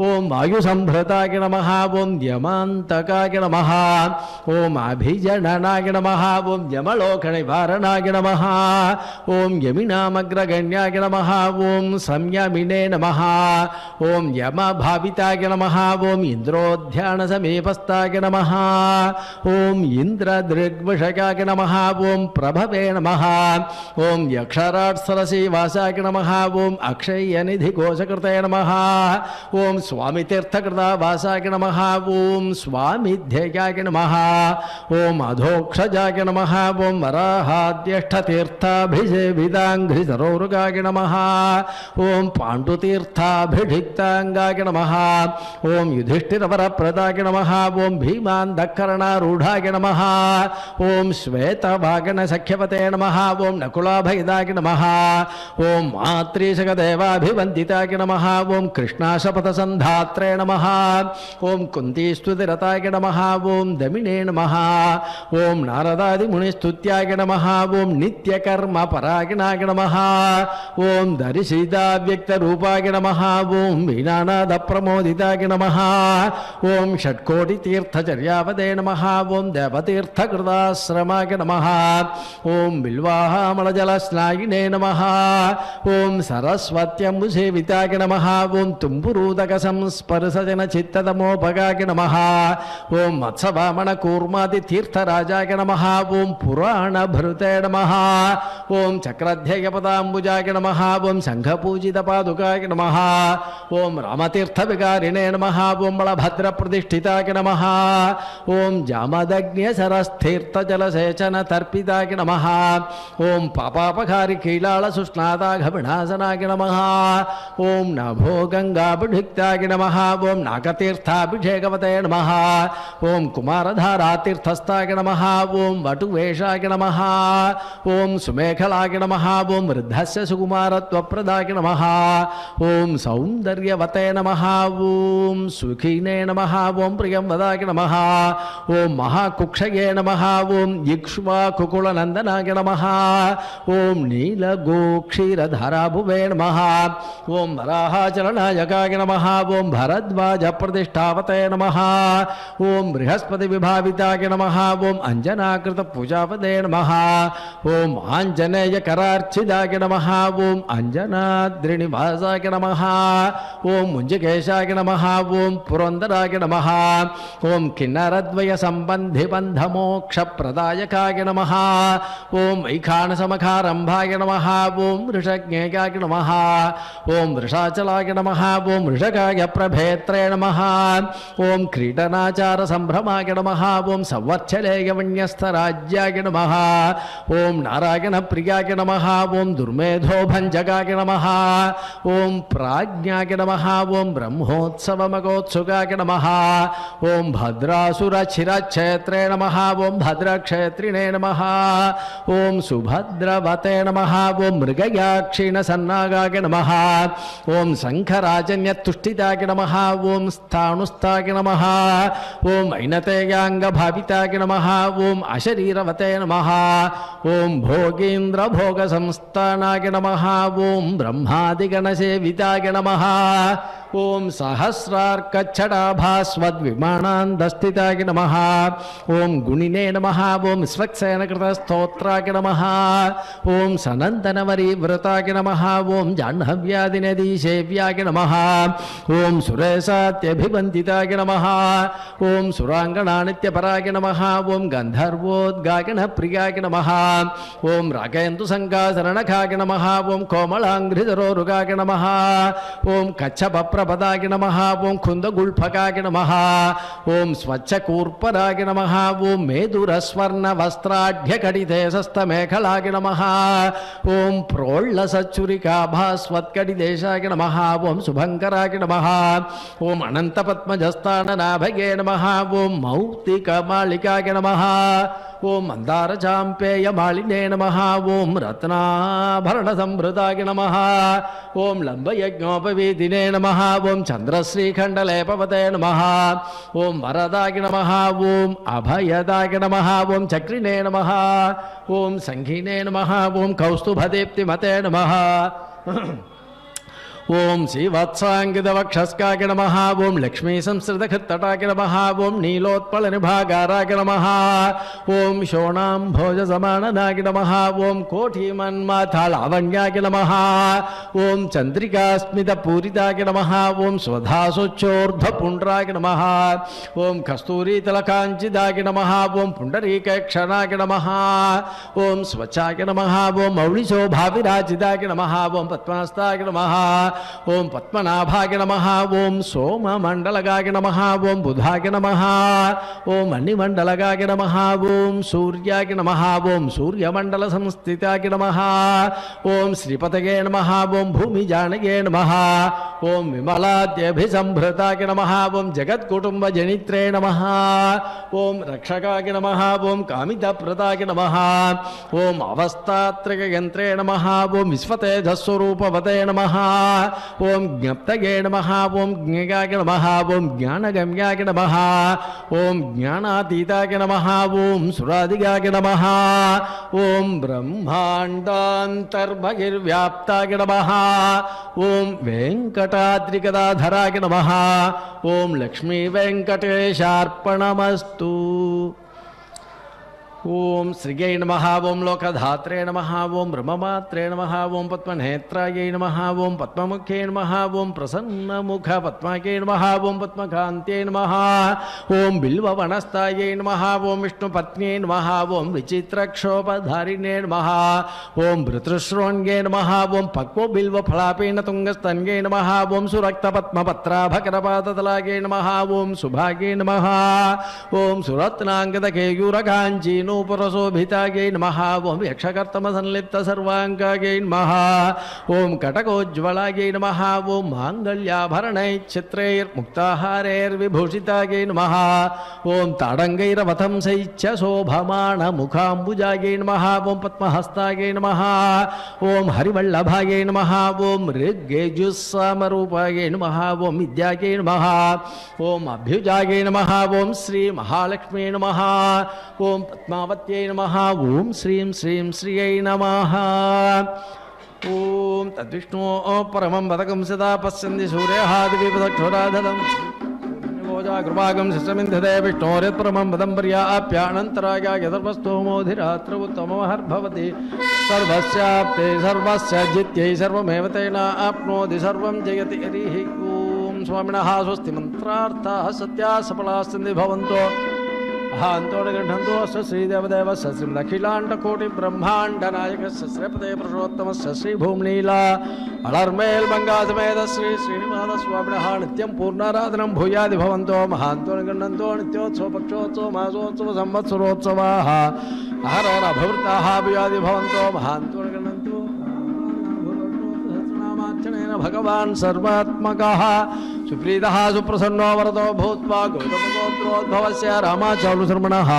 ओम वायुसंभृताय नमः ओम यमान्तकाय नमः ओम अभिजननाय नमः ओम यमलोकनिवारणाय नमः ओम यमिनामग्रगण्याय नमः ओम संयमिने नमः ओम यमभाविताय नमः ओम इन्द्रोध्यानसमीपस्थाय नमः ओम इन्द्रदृग्विषयाय नमः ओम प्रभवे नमः ओम यक्षराट्सरसीवासाय नमः ओम अक्षयनिधिकोशकृते नमः ओम स्वामितीर्थकृतवासाय नमः ओम स्वामिध्येयाय नमः ओम अधोक्षजाय नमः ओम वराहाद्यष्टतीर्थाभिषेविदाङ्घ्रिसरोरुगाय नमः ओम पाण्डुतीर्थाभिषिक्ताङ्गाय नमः ओम युधिष्ठिरवरप्रदाय नमः ओम भीमान्धकर्णारूढाय नमः ओम श्वेतवागनसख्यवते नमः ओम नकुलाभयदाय नमः ओम मातृशकदेवाभिवन्दिताय नमः ओम कृष्णाशपथसन्धात्रे नमः ओम कुन्तीस्तुतिरताय नमः ओम दमिने नमः ओम नारदादिमुनिस्तुत्याय नमः ओम नित्यकर्मपरायणाय नमः ओम दर्शिदाव्यक्तरूपाय नमः ओम वीणानादप्रमोदिताय नमः ओम षट्कोटितीर्थचर्यावदे नमः ओम देवतीर्थकृताश्रमाय नमः ओम बिल्वाहामलजलस्नायिने नमः ओम सरस्वत्यम्बुसेविताय नमः ओम तुम्बुरूदकसंस्पर्शजनचित्ततमोपगाय नमः ओम मत्स्यवामनकूर्मादितीर्थराजाय नमः ओम पुराणभृते नमः ओम चक्रध्ययपदाम्बुजाय नमः ओम शङ्खपूजितपादुकाय नमः ओम रामतीर्थविकारिणे नमः ओम बलभद्रप्रतिष्ठिताय नमः ओम जामदग्न्यसरस्तीर्थजलसेचनतर्पिताय नमः ओम पापापकारिकीलालसुस्नादाघविनाशनाय नमः ओम नभो गङ्गाभिषिक्ताय नमः ओम नागतीर्थाभिषेकवते नमः ओम कुमारधारातीर्थस्थाय नमः ओम वटुवेशाय नमः ओम सुमेखलाय नमः ओम वृद्धस्य सुकुमारत्वप्रदाय नमः ओम सौन्दर्यवते नमः ओम सुखिने नमः ओम प्रियंवदाय नमः ओम महाकुक्षये नमः ओम इक्ष्वाकुकुलनन्दनाय नमः ओम नीलगोक्षीरधराभुवे नमः ओम वराहाचलनायकाय नमः ओम भरद्वाजप्रतिष्ठावते नमः ओम बृहस्पतिविभाविताय नमः ओम अंजनाकृतपूजापदे नमः ओम आञ्जनेयकरार्चिताय नमः ओम अंजनाद्रिनिवासाय नमः ओम मुञ्जकेशाय नमः ओम पुरन्दराय नमः ओम किन्नरद्वय संबंधि बंध मोक्ष प्रदायकाय नमः ओम वैखानसमखारंभाय नमः ओम वृषज्ञेयाय नमः ओम वृषाचलाय नमः ओम वृषकाय प्रभेत्रे नमः ओम क्रीडनाचार संभ्रमाय नमः ओम संवत्सलेय वन्यस्तराज्याय नमः ओम नारायण प्रियाय नमः ओम दुर्मेधो भंजकाय नमः ओम प्राज्ञाय नमः ओम ब्रह्मोत्सव मगोत्सुकाय नमः ओम भद्रासुरचिरक्षेत्रे नमः ओम भद्रक्षेत्रिणे नमः ओम सुभद्रवते नमः ओम मृगयाक्षीण सन्नागाय नमः ओम शंखराजन्यतुष्टिताय नमः ओम स्थाणुस्ताय नमः ओम ऐनतेयाङ्गभाविताय नमः ओम अशरीरवते नमः ओम भोगीन्द्र भोग संस्थानाय नमः ओम ब्रह्मादिगणसेविताय नमः ओम सहस्रार्कच्छटाभास्वद्विमानान्दस्थिताय नमः ओम गुणिने नमः ओम स्वक्सेनकृतस्तोत्राय नमः ओम सनन्दनवरीव्रताय नमः ओम जाह्नव्यादिनदीसेव्याय नमः ओम सुरेशात्यभिवन्दिताय नमः ओम सुराङ्गणानित्यपराय नमः ओम गन्धर्वोद्गायनप्रियाय नमः ओम रागेन्दुसङ्गासरणखाय नमः ओम कोमलाङ्घ्रिधरोरुगाय नमः ओम कच्छपप्रपदाय नमः ओम कुन्दगुल्फकाय नमः ओम स्वच्छकूर्पराय नमः ओम मेदुरस्वर्णवस्त्राढ्यकटिदेशस्थमेखलाय नमः ओम प्रोल्लसच्चुरिकाभास्वत्कटिदेशाय नमः ओम शुभङ्कराय नमः ओम अनन्तपद्मजस्ताननाभगे नमः ओम मौक्तिकमालिकाय नमः ओम मन्दारचाम्पेयमालिने नमः ओम रत्नाभरणसंभृताय नमः ओम लम्बयज्ञोपवीदिने नमः ओम चन्द्रश्रीखण्डलेपवते नमः ओम वरदाय नमः ओम अभयदाय नमः ओम चक्रिणे नमः ओम संघिने नमः ओम कौस्तुभदीप्तिमते नमः ओम श्रीवत्साङ्गितवक्षस्काय नमः ओम लक्ष्मी संसृतकृत्तटाय नमः ओम नीलोत्पलनिभागाराय नमः ओम शोणाम्भोजसमाननाय नमः ओम कोटिमन्माथालावण्याय नमः ओम चन्द्रिकास्मितपूरिताय नमः ओम स्वधासोच्चोर्ध्वपुण्ड्राय नमः ओम कस्तूरीतलकाञ्चिताय नमः ओम पुण्डरीकक्षणाय नमः ओम स्वच्छाय नमः ओम मौलिशोभाविराजिताय नमः ओम पद्मास्ताय नमः ओम पद्मनाभाय नमः ओम सोममण्डलगाय नमः ओम बुधाय नमः ओम मणिमण्डलगाय नमः ओम सूर्याय नमः ओम सूर्यमण्डलसंस्थिताय नमः ओम श्रीपतये नमः ओम भूमिजानये नमः ओम विमलाद्यभिसंभृताय नमः ओम जगत्कुटुम्बजनित्रे नमः ओम रक्षकाय नमः ओम कामितप्रदाय नमः ओम अवस्थात्रययन्त्रे नमः ओम विश्वतेजस्वरूपवते नमः ओम ज्ञप्तये नमः ओम ज्ञेयाय नमः ओम ज्ञानगम्याय नमः ओम ज्ञानातीताय नमः ओम सुरादिगाय नमः ओम ब्रह्माण्डान्तर्बहिर्व्याप्ताय नमः ओम वेङ्कटाद्रिगदाधराय नमः ओम लक्ष्मी वेङ्कटेशार्पणमस्तु ओम श्रीयै नमः ओम लोकधात्रे नमः ओम ब्रह्ममात्रे नमः ओम पद्मनेत्रायै नमः ओम पद्ममुखे नमः ओम प्रसन्नमुख पद्मायै नमः ओम पद्मकान्त्यै नमः ओम बिल्ववनस्तायै नमः ओम विष्णुपत्न्यै नमः ओम विचित्रक्षोपधारिणे नमः ओम भृतृश्रोण्ये नमः ओम पक्वबिल्वफलापेन तुङ्गस्तन्यै नमः ओम सुरक्तपद्मपत्राभकरपादतलायै नमः ओम सुभागे नमः ओम सुरत्नाङ्गदकेयूरकाञ्ची नूपुरशोभितायै नमः ओम यक्षकर्तमसंलिप्तसर्वाङ्गायै नमः ओम कटकोज्ज्वलायै नमः ओम माङ्गल्याभरणैश्चित्रैर्मुक्ताहारैर्विभूषितायै नमः ओम ताडङ्गैरवथं सैच्य शोभमानमुखाम्बुजायै नमः ओम पद्महस्तायै नमः ओम हरिवल्लभायै नमः ओम ऋग्यजुस्सामरूपायै नमः ओम विद्यायै नमः ओम अभ्युजायै नमः ओम श्री महालक्ष्मी नमः ओम पद्मावत्यै नमः ओम श्रीं श्रीं श्रियै नमः ओम तद्विष्णो परमं पदकं सदा पश्यन्ति सूर्यहादिविपदक्षोराधनं कृपागं शिष्यमिन्धते विष्णोर्यत्परमं पदं पर्याप्यानन्तरायाय सर्वस्तोमोधिरात्र उत्तमोहर्भवति सर्वस्याप्ते सर्वस्य जित्यै सर्वमेव तेन आप्नोति सर्वं जयति हरिः ओम स्वामिनः स्वस्ति मन्त्रार्थाः सत्याः सफलाः सन्ति भवन्तो अहान्तोडगृह्णन्तो अस्य श्रीदेवदेवस्य श्रीमदखिलाण्डकोटिब्रह्माण्डनायकस्य श्रीपदे पुरुषोत्तमस्य श्रीभूम्नीला अलर्मेल्मङ्गासमेत श्रीनिवासस्वामिनः नित्यं पूर्णाराधनं भूयादि भवन्तो महान्तोडगृह्णन्तो नित्योत्सवपक्षोत्सव मासोत्सव संवत्सरोत्सवाः अहरहरभवृताः भूयादि भवन्तो महान्तोडगृह्णन्तो सहस्रनामार्चनेन भगवान् सर्वात्मकः सुप्रीतः सुप्रसन्नो वरदो भूत्वा गौतमगोत्रोद्भवस्य रामाचारुशर्मणः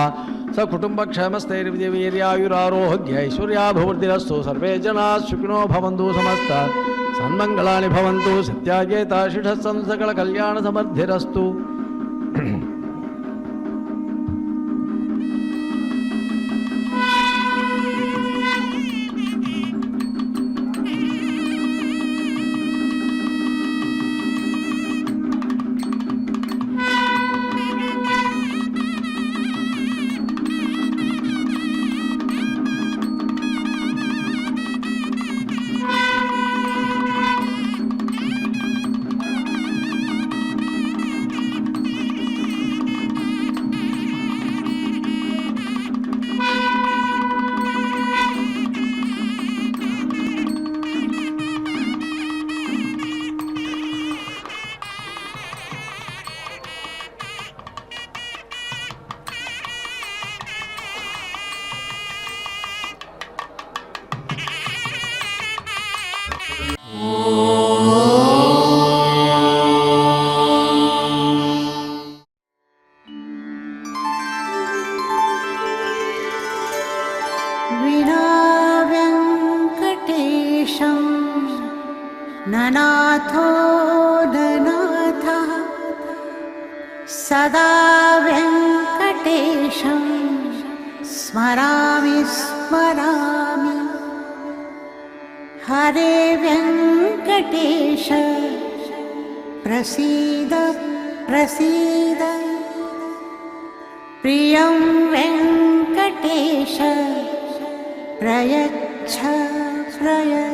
सकुटुम्बक्षेमस्थैर्विजयवीर्यायुरारोग्यैश्वर्याभिवृद्धिरस्तु सर्वे जनाः सुखिनो भवन्तु समस्त सन्मङ्गलानि भवन्तु सत्यागेता शिषः सकलकल्याणसमृद्धिरस्तु विनाव्यङ्कटेशं ननाथो ननाथः सदा व्यङ्कटेशं स्मरामि स्मरामि हरे व्यङ्कटेश प्रसीद प्रसीद प्रियं वेङ्कटेश प्रयच्छ प्रयच्छ